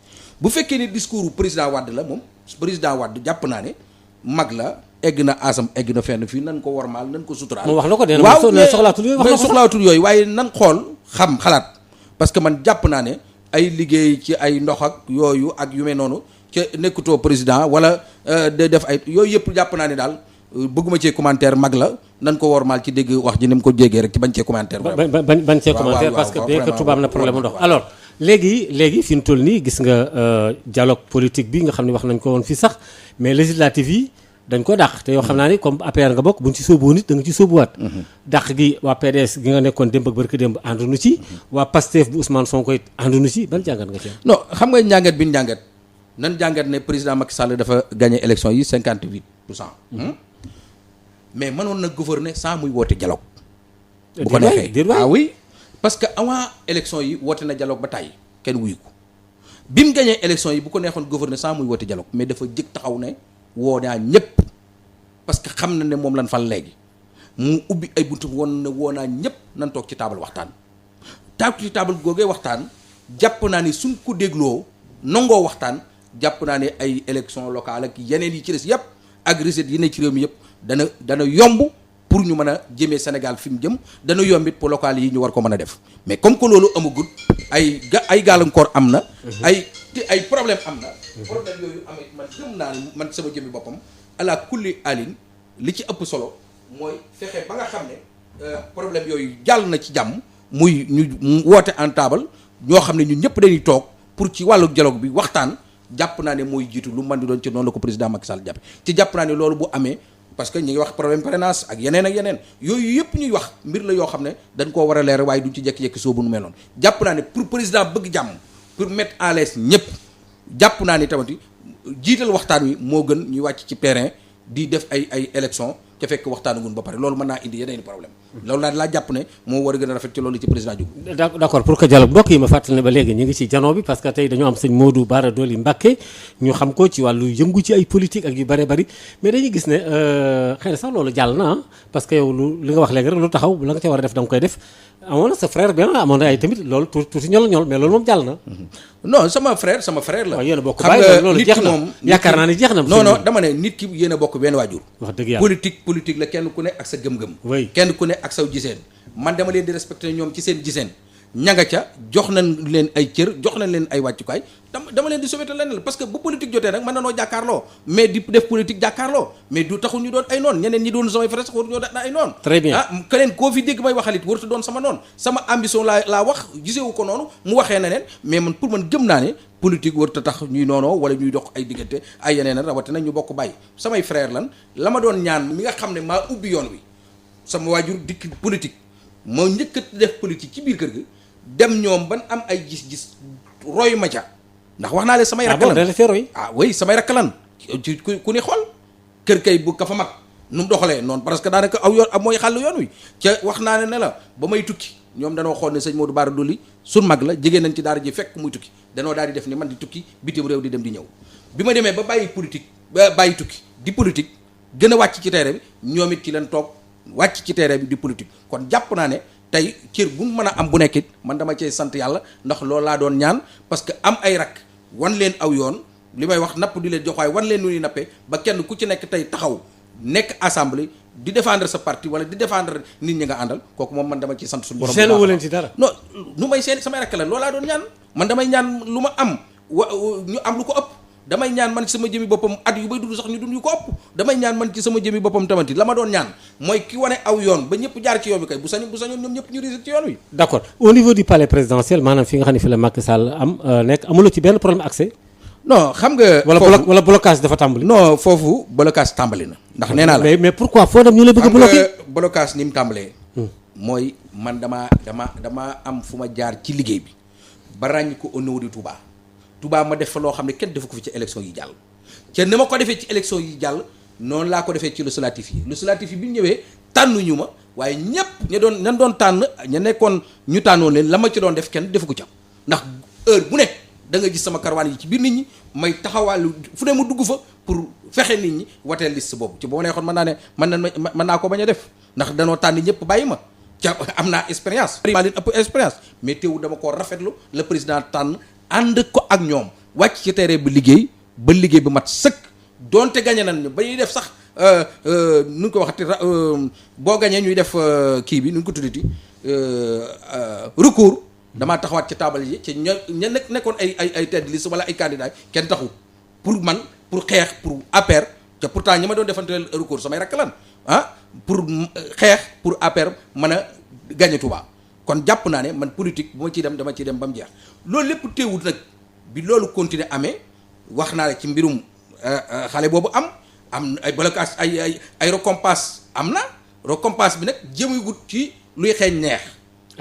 bu fekkee ne discours président Wade la moom président Wade jàpp naa ne mag la egg na asam egg na fenn fii nan ko wormaal nan ko suturaal. moom wax na ko de waaw soxlaatul yooyu waaye nan xool xalaat parce que man jàpp naa ne ay liggéey ci ay ndox ak yooyu ak yu mel noonu ca nekkutoo président wala de def ay yooyu yëpp jàpp naa ne daal bëgguma cee commentaire mag la nan ko wormaal ci dégg wax ji ni mu ko jéggee rek ci bañ cee commentaire. bañ cee commentaire parce que bien que Touba am na problème mu ndox alors. léegi fi mu toll nii gis nga dialogue politique bi nga xam ne wax nañ ko woon fii sax mais législative yi dañ ko dàq te yoo xam naa ni comme APR nga bokk buñ ci sóoboo nit da nga ci sóobuwaat. dàq gi waa PDS gi nga nekkoon démb ak barki démb ànduñu ci. waa PASTEF bu Ousmane Sonko it ànduñu ci ban jàngat nga ci am. non xam nga njàngat bi ñu njàngat nan jàngat ne président Macky Sall dafa gagné élection yi 58%. mais mënoon na gouverner sans muy woote dialogue. bu ko neexee oui. parce que avant élection yi woote na dialogue ba tàyyi kenn wuyu ko bi mu gañee élection yi bu ko neexoon gouverner sans muy woote dialogue mais dafa jëkk taxaw ne woo naa ñëpp parce que xam na ne moom lan fal léegi mu ubbi ay buntu woon na woo naa ñëpp nan toog ci taabal waxtaan. ci taabal googee waxtaan jàpp naa ni suñ ko dégloo nangoo waxtaan jàpp naa ne ay élection locale ak yeneen yi ci des yëpp ak recettes yi ne ci réew mi yëpp dana yomb. pour ñu mën a jëmee Sénégal fi mu jëm dana yombit pour local yi ñu war ko mën a def mais comme que loolu amagul ay gàllankoor am na. ay problème am na. problème yooyu amee man gëm naa ne man sama jëmmi boppam ala kulli alin li ci ëpp solo mooy fexe ba nga xam ne problème yooyu jàll na ci jàmm muy ñu woote en table ñoo xam ne ñun ñëpp dañuy toog pour ci wàllu dialogue bi waxtaan jàpp naa ne mooy jiitu lu mën di doon ci noonu la ko président Macky Sall jàppe ci jàpp naa ne loolu bu amee. parce que ñu ngi wax problème parrainage ak yeneen yooyu yëpp ñuy wax mbir la yoo xam ne dañ koo war a leer waaye duñ ci jekki-jekki soobu nu mel noonu jàpp naa ne pour président bëgg jàmm pour mettre à l'aise ñëpp jàpp naa ne tamit jiital waxtaan wi moo gën ñuy wàcc ci terrain di def ay élection ca fekk waxtaanagun ba pare loolu mën naa indi yeneen problème loolu laa jàpp ne moo war a gën a rafet ci loolu ci président jóg d'accord pour que dialogue mbokk yi ma fàttali ne ba léegi ñu ngi ci janoo bi parce que tey dañoo am sëñ Modou Bara Dolly Mbacké ñu xam ko ci wàllu yëngu ci ay politique ak yu bare bari mais dañuy gis ne xëy na sax loolu jàll na parce que yow li nga wax léegi rek lu taxaw la nga ca war a def da nga koy def amoon na sa frère bien amoon na ay tamit loolu tuuti ñol mais loolu moom jàll na non sama frère la waaw yéen a bokk bàyyi loolu jeex na yaakaar naa ne jeex na non dama ne nit ki yéen a bokk benn waajur wax dëgg yàlla politique la kenn ku ne ak sa gëm-gëm oui kenn ku ne ak saw giseen man dama leen di respecté ñoom ci seen giseen ñanga ca jox nañ leen ay cër jox nañ leen ay wàccukaay dama leen di sauveté leneen parce que bu politique jotee nag mën na noo jàkkaarloo mais di def politique jàkkaarloo mais du taxul ñu doon ay noon ñeneen ñi doon samay frère sax waru ñoo doon ay noon très bien keneen koo fi dégg may waxalit waratu doon sama noon sama ambition laa wax gisewu ko noonu mu waxee neneen mais man pour man gëm naa ne politique warut a tax ñuy noonoo wala ñuy dox ay diggante ay yeneen rawatina ñu bokk bàyyi samay frère lan la ma doon ñaan mi nga xam ne maa ubbi yoon wi sama waajur dikk politique moo njëkk a def politique ci biir kër gi dem ñoom ban am ay gis-gis roy ma ca ndax wax naa leen samay rakk lan oui samay rakk lan ci ku ni xool kër kay bu ka fa mag nu mu doxalee noonu parce que daanaka aw yoon mooy xàll yoon wi ca wax naa ne la ba may tukki ñoom danoo xool ne sëñ Modou Bara Dolly sun mag la jigéen nañ ci daara ji fekk muy tukki danoo daal di def ni man di tukki bitim réew di dem di ñëw bi ma demee ba bàyyi politique ba bàyyi tukki di politique gën a wàcc ci terrain bi ñoom it ci leen toog wàcc ci terrain bi di politique kon jàpp naa ne tey cër bu mu mën a am bu nekkit man dama cee sant yàlla ndax loolu laa doon ñaan parce que am ay rakk wan leen aw yoon li may wax napp di leen jox waaye wan leen nu ñuy nappee ba kenn ku ci nekk tey taxaw nekk assemblée di défendre sa parti wala di défendre nit ñi nga àndal kooku moom man dama ci sant suñu borom seen wu leen ci dara non nu may seen samay rakk la loolu laa doon ñaan man damay ñaan lu ma am ñu am lu ko ëpp damay ñaan man ci sama jëmi boppam at yu bay dund sax ñu dund yu ko ëpp damay ñaan man ci sama jëmi boppam tamit la ma doon ñaan mooy ki wane aw yoon ba ñëpp jaar ci yoon bi kay bu sañoon ñoom ñëpp ñu réussir ci yoon wi. d'accord au niveau du palais présidentiel maanaam fi nga xam ne fi la Macky Sall am nekk amuloo ci benn problème accès. non xam nga. wala blocage dafa tàmbali. non foofu blocage tàmbali na. ndax nee naa la mais pourquoi foo dem ñu la bëgg a bloqué. blocage ni mu tàmbalee. mooy man dama am fu ma jaar ci liggéey bi ba ràññ ko au niveau de Touba Touba ma def fa loo xam ne kenn defu ko fi ci élection yi jàll ca ni ma ko defee ci élection yi jàll noonu laa ko defee ci législatif yi bi ñu ñëwee tànnuñu ma waaye ñëpp ña doon tànn ña nekkoon ñu tànnoon leen la ma ci doon def kenn defu ko ca ndax heure bu ne da nga gis sama karawaan yi ci biir nit ñi may taxawaalu fu ne mu dugg fa pour fexe nit ñi wateel liste boobu ci boo neexoon mën naa ko bañ a def ndax danoo tànn ñëpp bàyyi ma ca am naa expérience maa leen ëpp expérience mais teewul dama ko rafetlu le président tànn ànd ko ak ñoom wàcc ci terrain bi liggéey bi mat sëkk donte gañe nañ ñu ba ñuy def sax nu ñu ko waxati boo gañee ñuy def kii bi nu ñu ko tuddati recours damaa taxawaat ci taabal yi ci ña nekkoon ay tête de liste wala ay candidats kenn taxu pour xeex pour APR te pourtant ñi ma doon defanteel recours samay rakk lan pour xeex pour APR mën a gagné Touba kon jàpp naa ne man politique bu ma ciy dem dama ciy dem ba mu jeex loolu lépp teewut nag bi loolu continuer amee wax naa la ci mbirum xale boobu am ay blocage ay récompense am na récompense bi nag jëmagut ci luy xeeñ neex.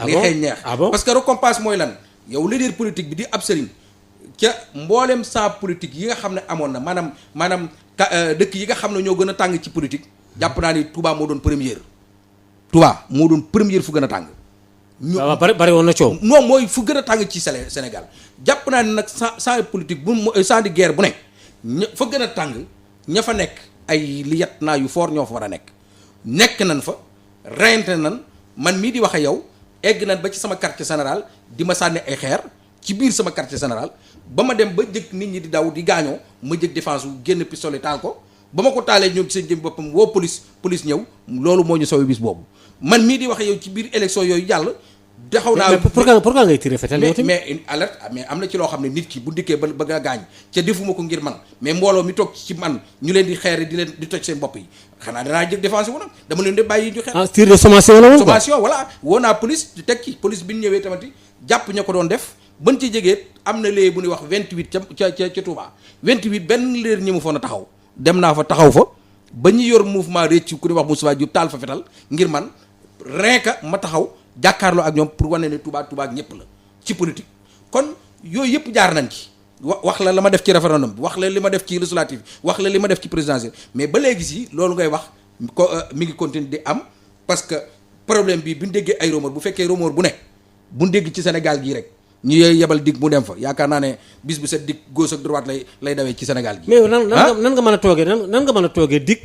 luy xeeñ neex parce que récompense mooy lan yow leader politique bi di ab sëriñ ca mboolem sans politique yi nga xam ne amoon na maanaam dëkk yi nga xam ne ñoo gën a tàng ci politique jàpp naa ni Touba moo doon première fu gën a tàng. waaw bari woon na coow. non mooy fu gën a tàng ci Sénégal jàpp naa ni nag sans politique sans di guerre bu ne fa gën a tàng ña fa nekk ay liyat naa yu fort ñoo fa war a nekk nañ fa reyante nan man mii di wax ak yow egg nañ ba ci sama quartier général di ma sànni ay xeer ci biir sama quartier général ba ma dem ba jëkk nit ñi di daw di gaañoo ma jëkk défense wu génn pistolet taal ko ba ma ko taalee ñoom ci seen jëm boppam woo police ñëw loolu moo ñu saw bis boobu man mii di wax yow ci biir élection yooyu jàll taxaw naa pourquoi ngay tiré fetal yow tamit mais une alerte mais am na ci loo xam ne nit ki bu dikkee ba bëgg a gaañ ca defuma ko ngir man mais mbooloo mi toog ci man ñu leen di xeere di toj seen bopp yi xanaa danaa jëg défense wu nag dama leen di bàyyi ñu xeer tir de sommation la woon sommation voilà woo naa police di teg ci police bi ñu ñëwee tamati jàpp ña ko doon def ban ci jegee am na léegi bu ñuy wax 28 ca Touba 28 benn leer ñi mu foon a taxaw dem naa fa taxaw fa ba ñu yor mouvement réccu ku ñuy wax Moustapha Diop taal fa fetal ngir man renka ma taxaw jàkkaarloo ak ñoom pour wane ne Touba ak ñëpp la ci politique kon yooyu yëpp jaar nañ ci wax la ma def ci référendum bi wax la li ma def ci législative wax la li ma def ci présidentielle mais ba léegi si loolu ngay wax ko mi ngi continuer di am parce que problème bi bu ñu déggee ay rumeur bu fekkee rumeur bu ne bu ñu dégg ci Sénégal gii rek ñu yebal dig mu dem fa yaakaar naa ne bis bu set dig gauche ak droite lay dawee ci Sénégal gi. mais nan nga mën a toogee nan nga mën a toogee dig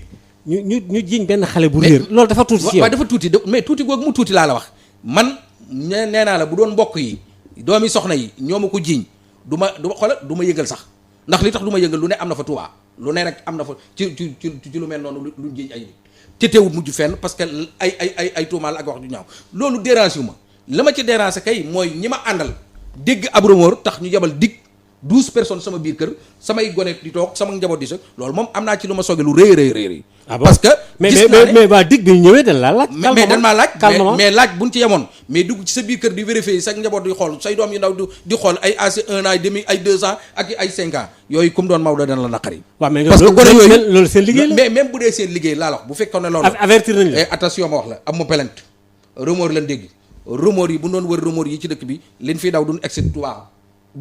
ñu jiiñ benn xale bu réer. loolu dafa tuuti ci yow waaw dafa tuuti mais tuuti googu mu tuuti laa la wax. man nee naa la bu doon mbokk yi doomi soxna yi ñoo ma ko jiiñ du ma xoolal du ma yëngal sax ndax li tax du ma yëngal lu ne am na fa Touba lu ne rek am na fa ci lu mel noonu lu jiiñ ay nit te teewut mujj fenn parce que ay tuumaal ak wax ju ñaaw loolu dérange yu ma la ma ci dérange kay mooy ñi ma àndal dégg ab rumeur tax ñu yabal dig 12 personnes sama biir kër samay gone di toog sama njaboot di soog loolu moom am naa ci lu ma soge lu rëy parce que mais waa dig bi ñëwee dañ laa laaj mais dañ maa laaj mais laaj buñ ci yemoon mais dugg ci sa biir kër di vérifier sa njaboot di xool say doom yu ndaw di xool ay AC 1 an et demi ay 2 ans ak ay 5 ans yooyu comme doon Maodo dana la naqari parce que gone yooyu loolu seen liggéey la mais même bu dee seen liggéey laa la wax bu fekkoon ne loolu avertir nañ la attention ma wax la am ma plainte rumeur lañ dégg rumeur yi bu doon wër rumeur yi ci dëkk bi leen fii daw duñ egsi Touba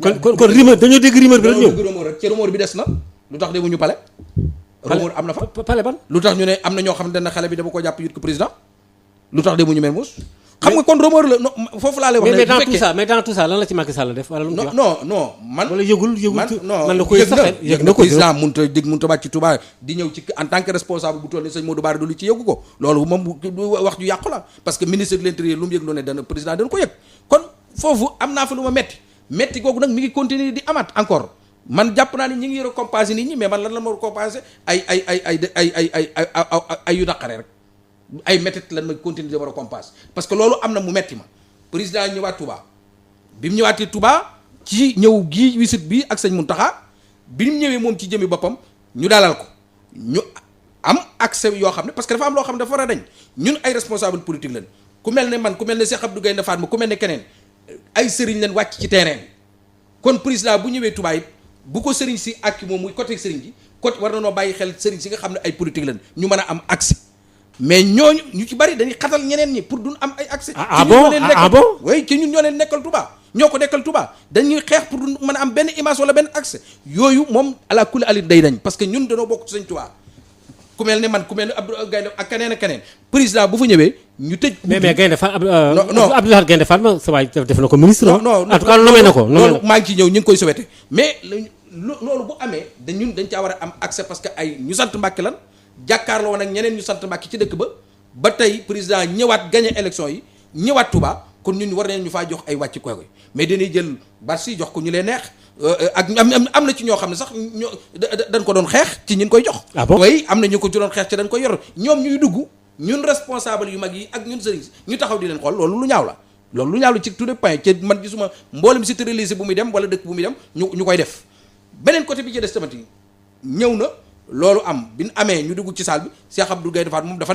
kon rumeur dañoo dégg rumeur bi rek ñëw rumeur rek ci rumeur bi des na lu tax demuñu pale rumeur am na fa pale ban lu tax ñu ne am na ñoo xam ne xale bi dama ko jàpp yut ko président lu tax demuñu Mermoz xam nga kon rumeur la foofu laa lay wax mais dans tout ça lan la ci Macky Sall def wala lu mu wax non man wala yëgul man la ko yëg na ko président mënut a wàcc ci Touba di ñëw ci en tant que responsable bu toll ni sëñ Modou Bara Dolly ci yëgu ko loolu moom wax ju yàqu la parce que ministre de l'intérieur lu mu yëg lu ne dana président dana ko yëg kon foofu am naa fa lu ma metti googu nag mi ngi continuer di amaat encore man jàpp naa ni ñi ngi récompenser nit ñi mais man lan la ma récompenser ay yu naqare rek ay métit lan ma continuer di ma récompenser parce que loolu am na mu metti ma président ñëwaat Touba bi mu ñëwaatee Touba ci ñëw gii wisit bi ak sëñ Mountakha bi mu ñëwee moom ci jëmi boppam ñu dalal ko ñu am accès yoo xam ne parce que dafa am loo xam ne dafa war a dañ ñun ay responsable politique lañ ku mel ne man ku mel ne Cheikh Abdou Gaynde Fatma ku mel ne keneen ay sëriñ leen wàcc ci terrain kon président bu ñëwee Touba it bu ko sëriñ si ak moom muy côté sëriñ ji côté war na noo bàyyi xel sëriñ si nga xam ne ay politique lañ ñu mën a am accès mais ñooñu ñu ci bari dañuy xatal ñeneen ñi pour duñ am ay accès. ah bon oui ci ñun ñoo leen nekkal Touba ñoo ko dekkal Touba dañuy xeex pour mën a am benn image wala benn accès yooyu moom ala kulli alin day dañ parce que ñun dañoo bokk ci Sëñ Touba ku mel ne man ku mel ne Abdou Gaynde ak keneen président bu fa ñëwee ñu tëj. mais Gaynde Fall non Abdou Lahad Gaynde Fall ma sa waay def na ko ministre. non en tout cas nommé na ko. loolu maa ngi ciy ñëw ñu ngi koy souhaité mais loolu bu amee ñun dañ caa war a am accès parce que ay ñu sant Mbàkke lan jàkkaarloo woon ak ñeneen ñu sant Mbàkke ci dëkk ba tey président ñëwaat gagné élection yi ñëwaat Touba kon ñun war nañ ñu faa jox ay wàcc koy mais dañuy jël barsi jox ko ñu leen neex ak am na ci ñoo xam ne sax dañ ko doon xeex ci ñin koy jox. ah bon way am na ñu ko ci doon xeex ci dañ koy yor ñoom ñuy dugg ñun responsable yu mag yi ak ñun sëriñ ñu taxaw di leen xool loolu lu ñaaw la loolu lu ñaaw la ci tous les points ci man gisuma mboolem site religieux bu muy dem wala dëkk bu muy dem ñu koy def beneen côté bi ci des tamit ñëw na loolu am bi ñu amee ñu dugg ci salle bi Cheikh Abdou Gaye defaat moom dafa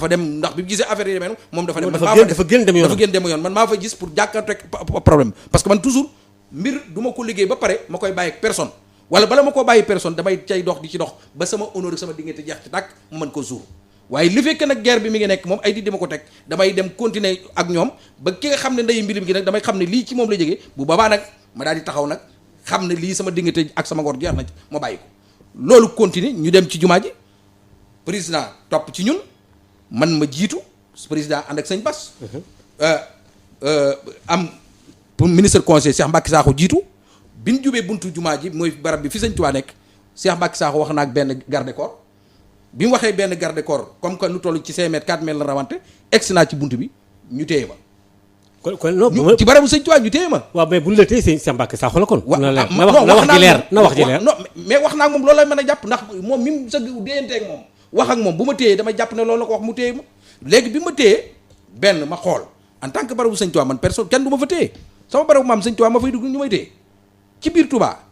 dem ndax bi mu gisee affaire yi demee moom dafa dem dafa gën dem yoon man maa fa gis pour jàkkaarloo ak problème parce que man toujours mbir du ma ko liggéey ba pare ma koy bàyyi ak personne wala bala ma koo bàyyi personne damay cay dox di ci dox ba sama honneur ak sama dignité jeex ci tàkk mu mën ko jour waaye li fekk nag guerre bi mi ngi nekk moom ay di ma ko teg damay dem continuer ak ñoom ba ki nga xam ne ndeyu mbirim gi nag damay xam ne lii ci moom la jógee bu boobaa nag ma daal di taxaw nag xam ne lii sama dignité ak sama ngor jeex na ci ma bàyyi ko loolu continuer ñu dem ci jumaa ji président topp ci ñun man ma jiitu président ànd ak sëñ Bass am ministre conseiller Cheikh Mbacke Sakho jiitu bi ñu jubee buntu jumaa ji mooy barab bi fi sëñ Tuubaa nekk Cheikh Mbacke Sakho wax na ak benn garde corps bi mu waxee benn garde corps comme que lu toll ci 5 mètres 4 mètres la rawante egsi naa ci buntu bi ñu téye ma. kon non ci barabu sëñ Tuubaa ñu téye ma. waaw mais bu ñu la téye Cheikh Mbacke Sakho la kon. na wax ji leer na wax ji leer. non mais wax naa ak moom loolu lay mën a jàpp ndax moom mi mu sëgg déyante ak moom wax ak moom bu ma téyee dama jàpp ne loolu la ko wax mu téye ma léegi bi ma téyee benn ma xool en tant que barabu sëñ Tuubaa man personne kenn du ma fa téye sama barabu maam sëñ Tuubaa ma fay dugg ñu may téye ci biir Touba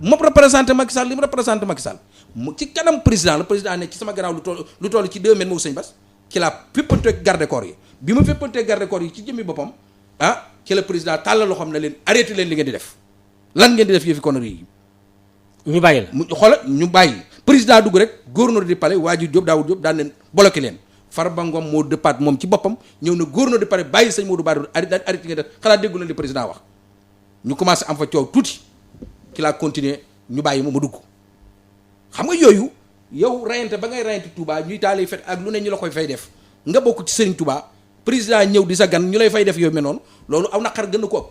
moom représenté Macky Sall li mu représenté Macky Sall mu ci kanam président la président ne ci sama gannaaw lu toll ci 2 mètres moo sëñ Bass ci la féppanteeg garde corps yi bi ma féppanteeg garde corps yi ci jëmmi boppam ci la président tàllal loo xam ne leen arrêté leen li ngeen di def lan ngeen di def yëfi conneries yi ñu bàyyi la mu xoola ñu bàyyi président dugg rek gouverneur di palais Waajur Diop Daawud Diop daan leen bloqué leen Farba Ngom moo dëppaat moom ci boppam ñëw na gouverneur di palais bàyyi sëñ Modou Bara arrêté ngeen def xanaa déggu leen li président wax ñu commencé am fa coow tuuti ci laa continuer ñu bàyyi ma dugg xam nga yooyu yow rayante ba ngay rayante Touba ñuy taalee fet ak lu ne ñu la koy fay def nga bokk ci Serigne Touba président ñëw di sa gan ñu lay fay def yooyu mel noonu loolu aw naqar gën na ko ëpp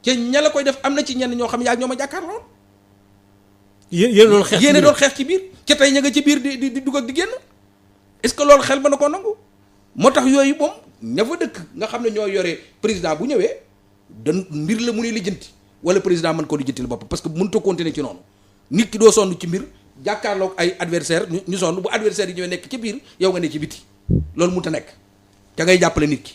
te ña la koy def am na ci ñenn ñoo xam ne yaa ñoo ma jàkkaarloo. yéen doon xeex yéen doon xeex ci biir ca tey ña nga ci biir di dugg ak di génn est-ce que loolu xel ba na koo nangu moo tax yooyu moom ña fa dëkk nga xam ne ñoo yore président bu ñëwee dan mbir la mu ne lijjanti wala président mën ko lijjanti bopp parce que mënut a continuer ci noonu nit ki doo sonn ci mbir jàkkaarloog ay adversaire ñu sonn bu adversaire yi ñooy nekk ci biir yow nga ne ci biti loolu mënut a nekk te ngay jàppale nit ki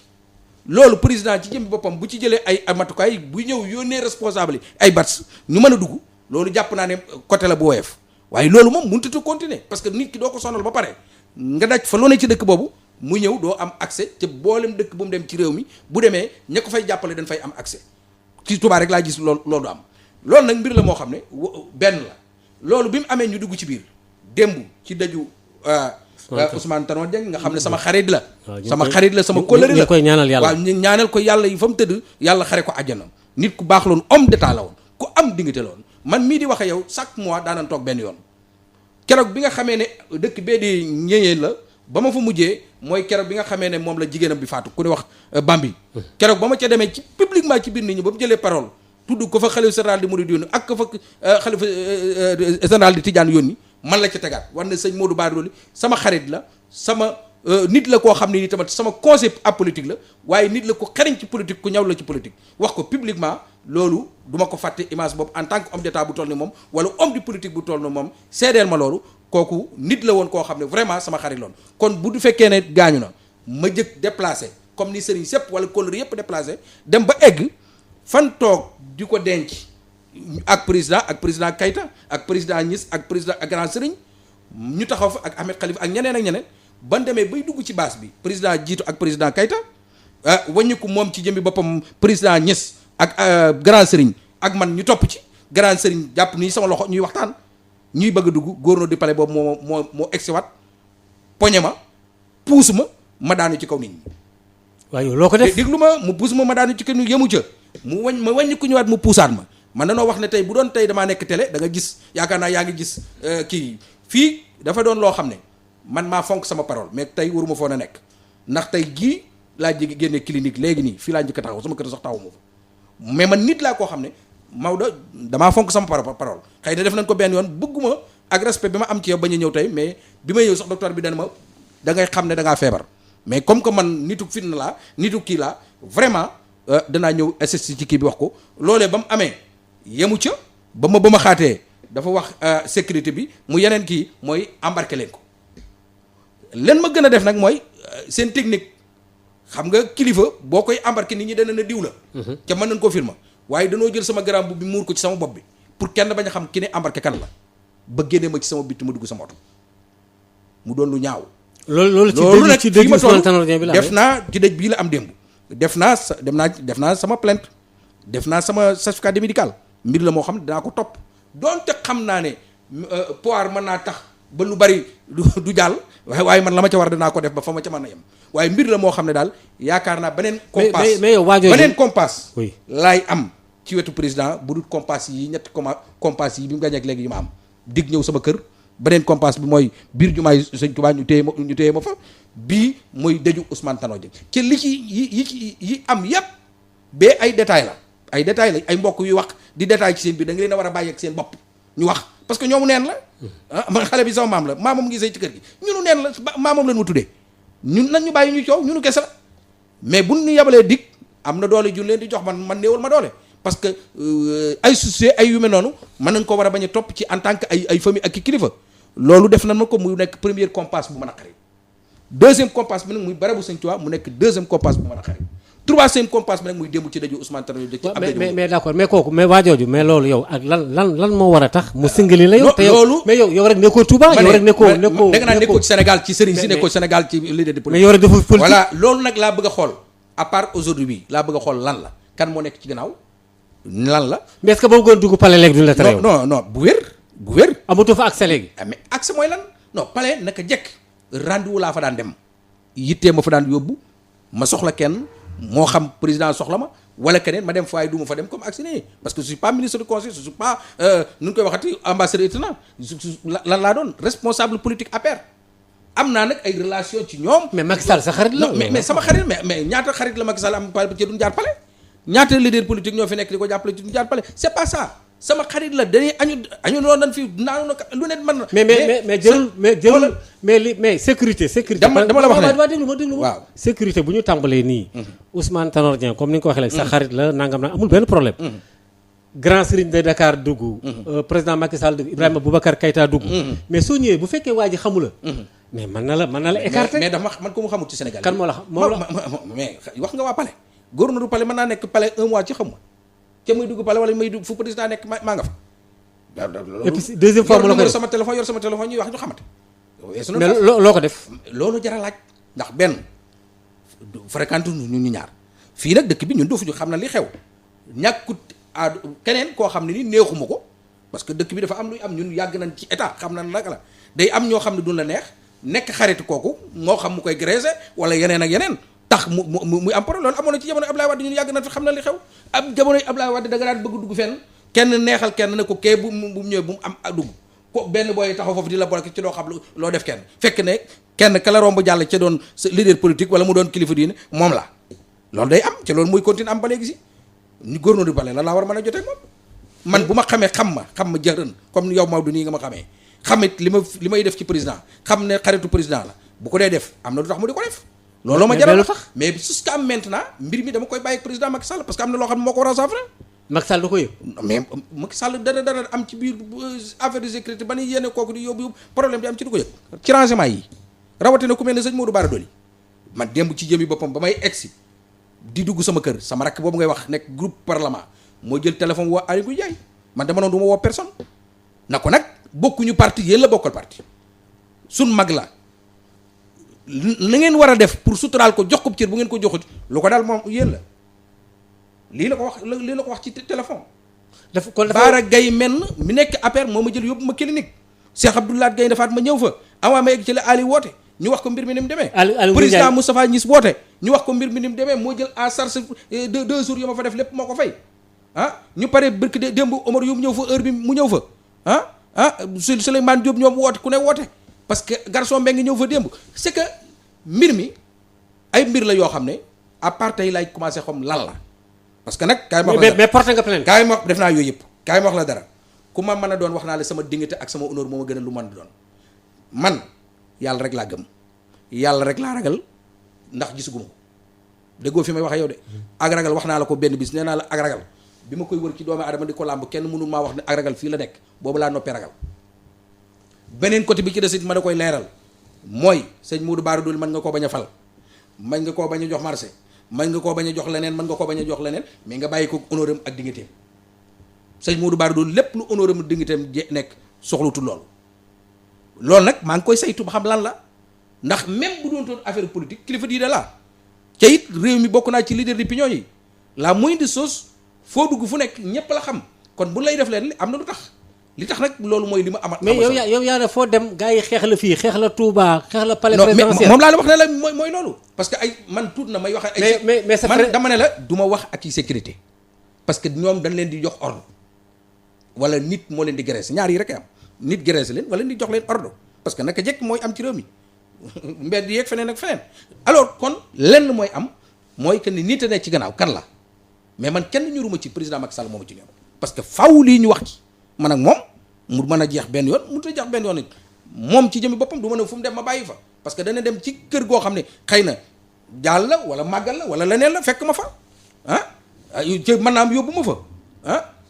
loolu président ci jëmmi boppam bu ci jëlee ay matukaay bu ñëw yónnee responsable yi ay bats ñu mën a dugg loolu jàpp naa ne côté la bu woyof waaye loolu moom mënut a continuer parce que nit ki doo ko sonal ba pare nga daj fa loo ne ci dëkk boobu mu ñëw doo am accès te boolem dëkk bu mu dem ci réew mi bu demee ña ko fay jàppale dañ fay am accès ci Touba rek laa gis loolu du am loolu nag mbir la moo xam ne benn la loolu bi mu amee ñu dugg ci biir démb ci daju Ousmane Tanor Dieng nga xam ne sama xarit la sama kóllëre la koy ñaanal yàlla waaw ñu ñaanal ko yàlla yi fa mu tëdd yàlla xare ko àjjana nit ku baax loon homme d'état la woon ku am dignité la woon man mii di waxe yow chaque mois daanan toog benn yoon keroog bi nga xamee ne dëkk bee di ñëyeen la ba ma fa mujjee mooy keroog bi nga xamee ne moom la jigéenam bi faatu ku ne wax Bambi keroog ba ma ca demee ci publiquement ci biir nit ñi ba mu jëlee parole tudd ko fa xalifa général di Mouride yónni ak ko fa xalifa général di Tidiane yónni man la ca tegaat war na sëñ Modou Bara Dolly sama xarit la sama nit la koo xam ne ni tamit sama conseil apolitique la waaye nit la ko xereñ ci politique ku ñaw la ci politique wax ko publiquement loolu duma ko fàtte image boobu en tant que homme d'état bu toll ni moom wala homme du politique bu toll ni moom seedeel ma loolu kooku nit la woon koo xam ne vraiment sama xarit loon kon bu du fekkee ne gaañu na ma jëkk déplacé comme ni sëriñ sëpp wala kóllëre yëpp déplacé dem ba egg fan toog di ko denc ak président Kayta ak président Niass ak président ak grand sëriñ ñu taxaw fa ak Ahmed Khalifa ak ñeneen ban demee bay dugg ci base bi président jiitu ak président Kayta wàññiku moom ci jëmbi boppam président Niass ak grand sëriñ ak man ñu topp ci grand sëriñ jàpp nii sama loxo ñuy waxtaan ñuy bëgg a dugg gouverneur du palais boobu moo egsiwaat poñe ma puus ma daanu ci kaw nit ñi. waaye yow loo ko def déglu ma mu puus ma daanu ci kaw nit yemu ca ma wàññi ku ñëwaat mu puusaat ma man danoo wax ne tey bu doon tey damaa nekk télé da nga gis yaakaar naa yaa ngi gis kii fii dafa doon loo xam ne man maa fonk sama parole mais tey waruma foon a nekk ndax tey jii laa jigi génne clinique léegi nii fii laa njëkk a taxaw sama kër sax taxaw ma fa mais man nit laa koo xam ne Maodo damaa fonk sama parole xëy na def nañ ko benn yoon bëgguma ak respect bi ma am ci yow bañ a ñëw tey mais bi may ñëw sax docteur bi dana ma da ngay xam ne da ngaa feebar mais comme que man nitu fitna laa nitu kii laa vraiment danaa ñëw assisté ci kii bi wax ko loolee ba mu amee yemu ca ba ma xaatee dafa wax sécurité bi mu yeneen kii mooy embarqué leen ko leen ma gën a def nag mooy seen technique xam nga kilifa boo koy embarqué nit ñi dana na diw la ca mën nañ koo filma waaye danoo jël sama garam bi muur ko ci sama bopp bi pour kenn bañ a xam ki ne embarqué kan la ba génne ma ci sama bitti ma dugg sama oto mu doon lu ñaaw loolu nag ci dëj Ousmane Tanor Dieng bi la def naa ci dëj bii la am démb def naa sama plainte def naa sama certificat de médical mbir la moo xam ne dinaa ko topp doonte xam naa ne poire mën naa tax ba lu bari du jàll waaye man la ma ca war dinaa ko def ba fa ma ca mën a yem waaye mbir la moo xam ne daal yaakaar naa beneen compas mais yow beneen compas laay am ci wetu président bu dul compas yi ñetti compas yi bi mu gàñeek léegi yi ma am dig ñëw sama kër beneen compas bi mooy biir jumaay Sëñ Tuubaa ñu téye ma fa bii mooy dëju Ousmane Tanor Dieng ci li ci yi am yépp ba ay détails la ay mbokk yu wax di détail ci seen biir da nga leen a war a bàyyi ak seen bopp ñu wax parce que ñoomu neen la man xale bi sama maam la maamam ngi sëy ci kër gi ñunu neen la maamam lañ ma tuddee ñun nañ ñu bàyyi ñu coow ñunu kese la mais bu ñu yabalee dig am na doole ju leen di jox man néewal ma doole parce que ay société ay yu mel noonu mën nañ ko war a bañ a topp ci en tant que ay famille ak ki kilifa loolu def nañ ma ko muy nekk première compas bu mën a xarit deuxième compas bi nag muy barabu Sëñ Tuubaa mu nekk deuxième compas bu mën a xarit troisième compas bi nag muy démb ci daju Ousmane Tanor Dieng ci mais d'accord mais kooku mais waajooju mais loolu yow ak lan moo war a tax mu singali la yow te loolu mais yow rek nekkoo Touba yow rek nekkoo da nga naan nekkoo ci Sénégal ci sëriñ si nekkoo Sénégal ci leader de politique mais yow rek dafa politique voilà loolu nag laa bëgg a xool à part aujourd'hui bi laa bëgg a xool lan la kan moo nekk ci gannaaw lan la mais est-ce que boo bëggoon dugg palais léegi duñ la tere yow non bu wér amatoo fa accès léegi mais accès mooy lan non palais naka jekk rendez-vous laa fa daan dem yittee ma fa daan yóbbu ma soxla kenn moo xam président soxla ma wala keneen ma dem fa waaye du ma fa dem comme actionnaire parce que je suis pas ministre de conseil je suis pas nu ñu koy waxati ambassadeur étonnant lan laa doon responsable politique APR am naa nag ay relation ci ñoom. mais Macky Sall sa xarit la. mais sama xarit mais ñaata xarit la Macky Sall am ci duñ jaar palais ñaata leader politique ñoo fi nekk di ko jàppale ci duñ jaar palais c'est pas ça sama xarit la dañuy añu noonu dañ fi naanu lu ne mën na. mais jërul mais sécurité. dama la wax ne waaw déglu ma waaw sécurité bu ñu tàmbalee nii. Ousmane Tanor Dieng comme ni nga ko waxee léegi sa xarit la nangam na amul benn problème. Grand Serigne de Dakar dugg. président Macky Sall dugg Ibrahima Boubacar Keïta dugg. mais soo ñëwee bu fekkee waa ji xamu la. mais mën na la écarter. mais dafa man ko mu xamul ci Sénégal. kan moo la xam moom la mais wax nga waa palais. gouverneur du palais mën naa nekk palais un mois ci xam ma ca muy dugg palais wala may dugg fu président nekk maa nga fa. et puis deuxième fois mu la ko yor sama téléphone ñuy wax ñu xamante. mais loo ko def. loolu jar a laaj ndax benn fréquente ñun ñu ñaar fii nag dëkk bi ñun doofuñu xam na li xew ñàkkut keneen koo xam ne ni neexuma ko parce que dëkk bi dafa am luy am ñun yàgg nañ ci état xam na naka la day am ñoo xam ne duñ la neex nekk xarit kooku moo xam mu koy graisser wala yeneen ak yeneen tax muy am problème loolu amoon na ci jamono Ablaye Wade ñun yàgg nañ fi xam na li xew ab jamono Ablaye Wade da nga daan bëgg dugg fenn kenn neexal kenn ne ko kee bu mu ñëwee bu mu am dugg ko benn booy taxaw foofu di la bloqué ci doo xam loo def kenn fekk ne kenn ka la romb jàll ca doon leader politique wala mu doon kilifa diine moom la loolu day am ca loolu muy continue am ba léegi si ñu góornóor di bale la laa war a mën a jotee moom man bu ma xamee xam ma jërën comme yow Maodo nii nga ma xamee xamit li may def ci président xam ne xaritu président la bu ko dee def am na lu tax mu di ko def looloo ma jaral tax mais jusqu'à maintenant mbir mi dama koy bàyyi président Macky Sall parce que am na loo xam ne moo ko war a saafara Macky Sall da ko yëg mais Macky Sall dana am ci biir affaire de sécurité ba ni yéene kooku di yóbbu problème di am ci du ko yëg ci rangement yi rawatina ku mel ne sëñ Modou Bara Dolly man démb ci jëmi boppam ba may egsi di dugg sama kër sama rakk boobu ngay wax nekk groupe parlement moo jël téléphone woo Aliou Ndiaye man dama noonu du ma woo personne na ko nag bokkuñu parti yéen la bokkal parti sun mag la la ngeen war a def pour suturaal ko jox ko cër bu ngeen ko joxut lu ko daal moom yéen la lii la ko wax ci téléphone. dafa kon Baara Gaye menn mi nekk APR moo ma jël yóbbu ma clinique Cheikh Abdoulaye Gaye defaat ma ñëw fa avant ma egg ci la Ali woote ñu wax ko mbir mi ni mu demee. Aliou président Moustapha Niasse woote ñu wax ko mbir mi ni mu demee moo jël en charge 2 jours yu ma fa def lépp moo ko fay ñu pare birki démb Omar Youm ñëw fa heure bi mu ñëw fa Souleymane Diop ñoom woote ku ne woote parce que garçon mbeng ñëw fa démb c'est que mbir mi ay mbir la yoo xam ne à part tey laay commencé xam lan la parce que nag kaay ma wax la mais porté nga plainte kaay ma wax def naa yooyu yëpp kaay ma wax la dara ku ma mën a doon wax naa la sama dignité ak sama honneur moo ma gën a lu mën a doon man yàlla rek laa gëm yàlla rek laa ragal ndax gisuguma ko déggoo fi may waxee yow de ak ragal wax naa la ko benn bis nee naa la ak ragal bi ma koy wër ci doomu adama di ko làmb kenn mënu maa wax ne ak ragal fii la nekk boobu laa noppee ragal beneen côté bi ci des it ma da koy leeral mooy sëñ Modou Bara Dolly mën nga koo bañ a fal mën nga koo bañ a jox marché mën nga koo bañ a jox leneen mën nga koo bañ a jox leneen mais nga bàyyi ko honneur am ak dignité am sëñ Modou Bara Dolly lépp lu honneur am dignité am nekk soxlutul loolu nag maa ngi koy saytu ba xam lan la ndax même bu doon toon affaire politique kilifa diine la ca it réew mi bokk naa ci leader d'opinion yi la moindre des choses foo dugg fu nekk ñëpp la xam kon bu lay def leen am na lu tax li tax nag loolu mooy li ma amat. mais yow yaa ne foo dem gars yi xeex la fii xeex la Touba xeex la palais présidentiel moom laa la wax ne la mooy loolu parce que ay man tuut na may wax ay mais man dama ne la du ma wax ak i sécurité parce que ñoom dañ leen di jox ordre wala nit moo leen di graisse ñaar yi rek am nit graisse leen wala nit jox leen ordre parce que naka jekk mooy am ci réew mi mbedd yeeg feneen ak feneen alors kon lenn mooy am mooy que ni nit a nekk ci gannaaw kan la mais man kenn ñuruma ci président Macky Sall moomu ci ñoom parce que faaw lii ñu wax ci man ak moom mu mën a jeex benn yoon mu ta jeex benn yoon it moom ci jëmi boppam du mën a fu mu dem ma bàyyi fa parce que dana dem ci kër goo xam ne xëy na jaal la wala màggal la wala leneen la fekk ma fa ci mën naa am yóbbu ma fa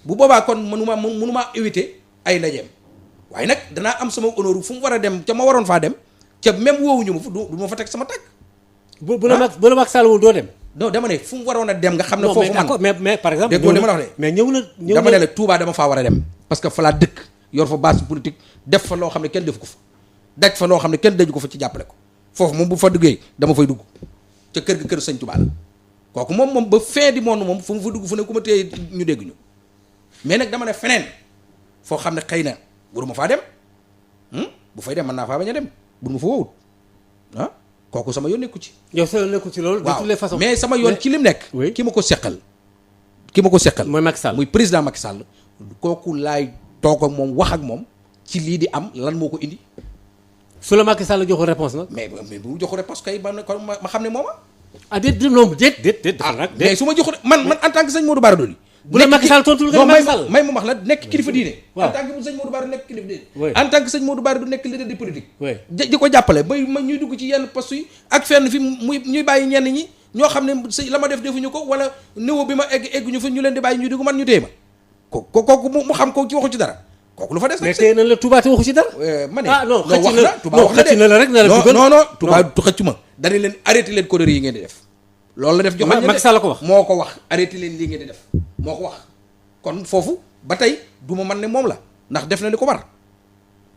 bu boobaa kon mënumaa éviter ay ndajeem waaye nag danaa am sama honneur fu mu war a dem ca ma waroon faa dem ca même woowuñu ma fa du ma fa teg sama tàgg. bu la Macky Sall wul doo dem. non dama ne fu mu waroon a dem nga xam ne foofu man mais par exemple déggoo li ma la wax de mais ñëw na dama ne la Touba dama faa war a dem parce que fa laa dëkk yor fa base politique def fa loo xam ne kenn def ko fa daj fa loo xam ne kenn daju ko fa ci jàppale ko foofu moom bu fa duggee dama fay dugg ca kër ga kër sëñ Touba la kooku moom ba fin du monde moom fu mu fa dugg fu ne ku ma téye ñu dégg ñu mais nag dama ne feneen foo xam ne xëy na waruma faa dem bu fay dem mën naa faa bañ a dem bu ma fa wowut kooku sama yoon nekku ci. yow sa yoon nekku ci loolu. de toutes les façons mais sama yoon ci lim nekk. ki ma ko seqal. mooy Macky Sall muy président Macky Sall. kooku laay toog ak moom wax ak moom ci lii di am lan moo ko indi. su la Macky Sall joxul réponse nag. mais bu mu joxul réponse kay ma xam ne mooma. déet. mais su ma joxul man en tant que sëñ Modou Bara Dolly. bu la Macky Sall tontul nga Macky Sall may ma wax la nekk kilifa diine. waaw en tant que sëñ Modou Bara nekk kilifa diine. oui en tant que sëñ Modou Bara du nekk leader de politique. oui di ko jàppale ma ñuy dugg ci yenn poste yi ak fenn fi muy ñuy bàyyi ñenn ñi ñoo xam ne la ma def defuñu ko wala niveau bi ma egguñu fa ñu leen di bàyyi ñu dugg man ñu téye ma kooku mu xam ko ci waxu ci dara kooku lu fa des. mais tey nañ la Touba te waxu ci dara. ma ne non wax na Touba wax na de xëcc na la rek na la dugal non Touba xëccu ma dañu leen arrêté leen conneries yi ngeen di def loolu la def jox Macky Sall ko wax moo ko wax arrêté leen lii ngeen di def moo ko wax kon foofu ba tey du ma mën ne moom la ndax def na li ko war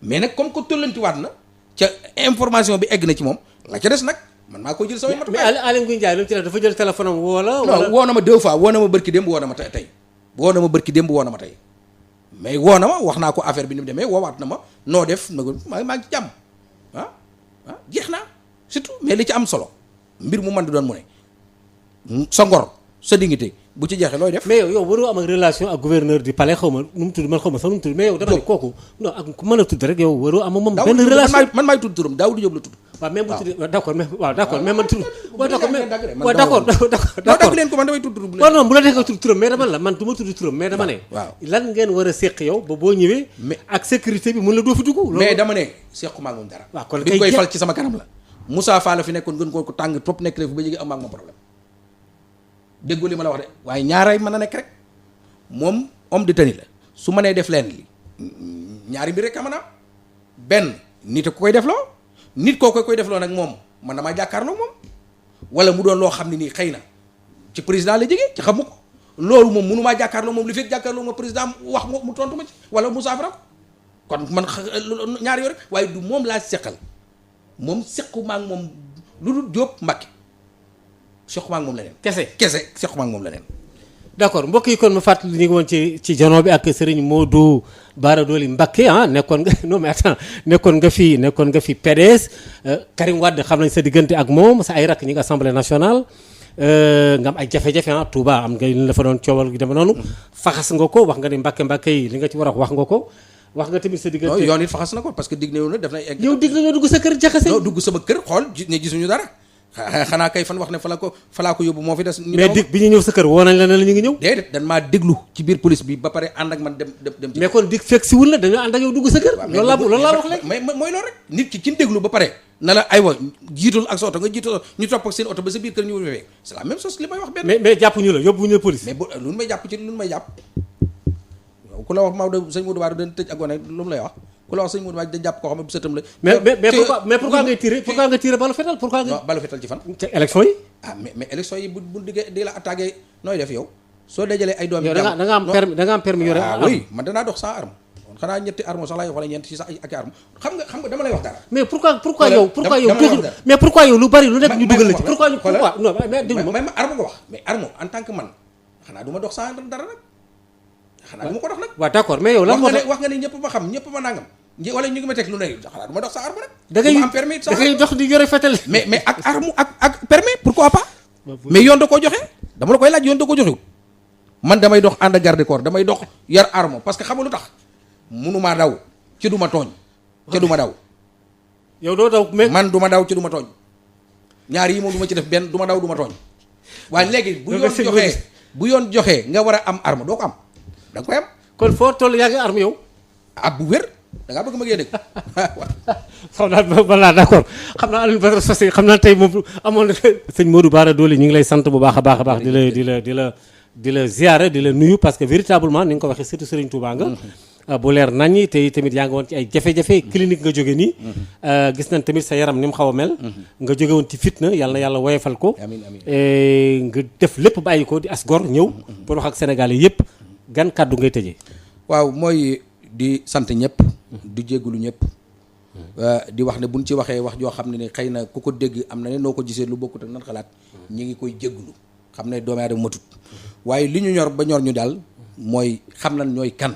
mais nag comme que tollantiwaat na ca information bi egg na ci moom la ca des nag man maa koy jël sama matuwaay. mais Aly Ngouille Ndiaye lu mu ci def dafa jël téléphone am woo la. non woo na ma 2 fois woo na ma bërki démb woo na ma tey woo na ma bërki démb woo na ma tey mais woo na ma wax naa ko affaire bi ni mu demee woowaat na ma noo def na ko maa ngi ci jàmm jeex naa surtout mais li ci am solo mbir mu mën di doon mu ne sa ngor sa dignité bu ci jeexee looy def. mais yow waroo am ak relation ak gouverneur du palais xaw ma nu mu tudd man xaw ma sax nu mu tudd mais yow dama ne kooku non ak ku mën a tudd rek yow waroo am moom benn relation man maay tudd turam Daouda Diop la tudd. waaw même bu tudd d'accord mais man tudd waaw d'accord leen ko man damay tudd turam. waaw non bu la defee tudd turam mais dama la man du ma tudd turam mais dama ne. waaw lan ngeen war a séq yow ba boo ñëwee. mais ak sécurité bi mun la doo fi dugg. mais dama ne séquma ak moom dara. waaw kon bi koy fal ci sama kanam la. Moussa Fall la fi nekkoon gën ko tàng trop nekk la fi ba jege am ak moom problème déggoo li ma la wax de waaye ñaaray mën a nekk rek moom homme de tenue la su ma nee def leen li ñaari mbir rek a mën a am benn nit a ko koy defloo nit koo koy defloo nag moom man damaa jàkkaarloo moom wala mu doon loo xam ne nii xëy na ci président la jógee ci xamu ko loolu moom mënumaa jàkkaarloo moom li fekk jàkkaarloo ma président wax mu tontu ma ci wala mu saafara ko kon man ñaar yoo rek waaye du moom laa seqal moom sequ maag moom lu dul Jóob Mbàkke sequ maag moom leneen. kese sequ maag moom leneen d'accord mbokk yi kon ma fàttali ñu ngi woon ci janoo bi ak Serigne Modou Bara Dolly Mbacké nekkoon nga non mais attends nekkoon nga fi PDS Karim Wade xam nañ sa diggante ak moom sa ay rakk ñi nga assemblée nationale nga am ay jafe-jafe Touba am nga li la fa doon coowal gi deme noonu faxas nga ko wax nga ne Mbacké yi li nga ci war a wax nga ko wax nga tamit sa diggante. non yoon it faxas na ko parce que dig na def na egg. yow dig na dugg sa kër jaxase. non dugg sama kër xool ne gisuñu dara xanaa kay fan wax ne fa laa ko yóbbu moo fi des. mais dig bi ñu ñëw sa kër woo nañ la ne la ñu ngi ñëw. déedéet dañ maa déglu ci biir police bi ba pare ànd ak man dem ci. mais kon dig fekk si wul la dañoo ànd ak yow dugg sa kër. loolu laa wax léegi. mais mooy loolu rek nit ki ci déglu ba pare na la aywa jiitul ak sa oto nga jiitul ñu topp ak seen oto ba sa biir kër ñu wéwee c'est la même chose li may wax benn. mais jàpp ñu la yóbbu ñu la police. mais lu may jàpp ci lu may jàpp ku la wax Maodo sëñ Modou Bara dañ tëj ak gone lu mu lay wax ku la wax sëñ Modou Bara dañ jàpp koo xam ne bu sëtam la. mais pourquoi ngay tirer balu fetal pourquoi nga. non balu fetal ci fan. ci élection yi. mais élection yi bu diggee di la attaqué nooy def yow soo dajalee ay doom yi. da nga am permis yore. oui man danaa dox sans arme xanaa ñetti arme sax laay wax wala ñeent ci sax ak arme xam nga dama lay wax dara. mais pourquoi yow lu bari lu nekk ñu dugal la ci pourquoi non mais déglu ma ma arme nga wax mais arme en tant que man xanaa du ma dox sans dara nag xanaa du ma ko dox nag. waaw d'accord mais yow lan moo tax wax nga ne ñëpp ma xam ñëpp ma nangam wala ñu ngi ma teg lu ne xanaa du ma dox sans arme nag. da ngay dox di yore fetal. mais ak arme ak permis pourquoi pas. mais yoon da koo joxe dama la koy laaj yoon da koo joxewul man damay dox ànd ak garde corps damay dox yar arme parce que xam nga lu tax munumaa daw ci du ma tooñ ca du ma daw. yow doo daw mais man du ma daw ci du ma tooñ ñaar yi moom du ma ci def benn du ma daw du ma tooñ waaye léegi bu yoon joxee nga war a am arme doo ko am da nga koy am. kon foo toll yaa ngi arme yow. bu wér da ngaa bëgg ma génne. xam naa voilà d'accord xam naa Alioune Badara Socé xam naa tey moom amoon na sëñ Modou Bara Dolly ñu ngi lay sant bu baax a baax di la ziyaare di la nuyu parce que véritablement ni nga ko waxee surtout Serigne Touba nga. bu leer naññi te tamit yaa ngi woon ci ay jafe-jafe clinique nga jóge nii. gis nañ tamit sa yaram ni mu xaw a mel. nga jóge woon ci fitna yàlla na yàlla woyefal ko. amiin amiin nga def lépp bàyyi ko di as gor ñëw. pour wax ak Sénégalais yëpp gan kàddu ngay tëjee. waaw mooy di sant ñëpp. di jégalu ñëpp. di wax ne buñ ci waxee wax joo xam ne xëy na ku ko dégg am na ne noo ko gisee lu bokkut ak nan xalaat ñi ngi koy jégalu xam ne doomu aadama matut waaye li ñu ñor ba ñor ñu daal mooy xam nañ ñooy kan.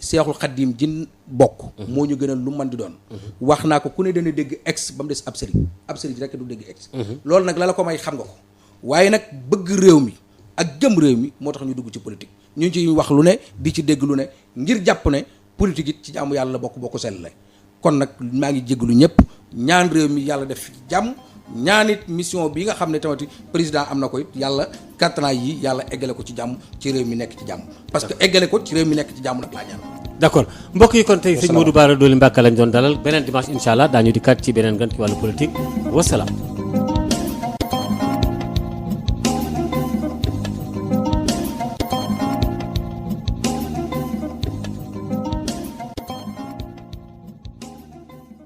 Seexul Xaddiim jin bokk moo ñu gënal lu man di doon wax naa ko ku ne dana dégg ex ba mu des ab sëriñ rekk du dégg ex loolu nag la ko may xam nga ko waaye nag bëgg réew mi ak gëm réew mi moo tax ñu dugg ci politique ñu ci wax lu ne di ci dégg lu ne ngir jàpp ne politique it ci jàmm yàlla la bokk sell la kon nag maa ngi jéggalu ñëpp ñaan réew mi yàlla def jàmm ñaan it mission bi nga xam ne tamit président am na ko it yàlla kattanaa yi yàlla eggale ko ci jàmm ci réew mi nekk ci jàmm parce que eggale ko ci réew mi nekk ci jàmm nag laa ñaan. d'accord mbokk yi kon tey sëñ Modou Bara Dolly Mbacké lañ doon dalal beneen dimanche incha allah daañu di kat ci beneen gan ci wàllu politique wasalaam.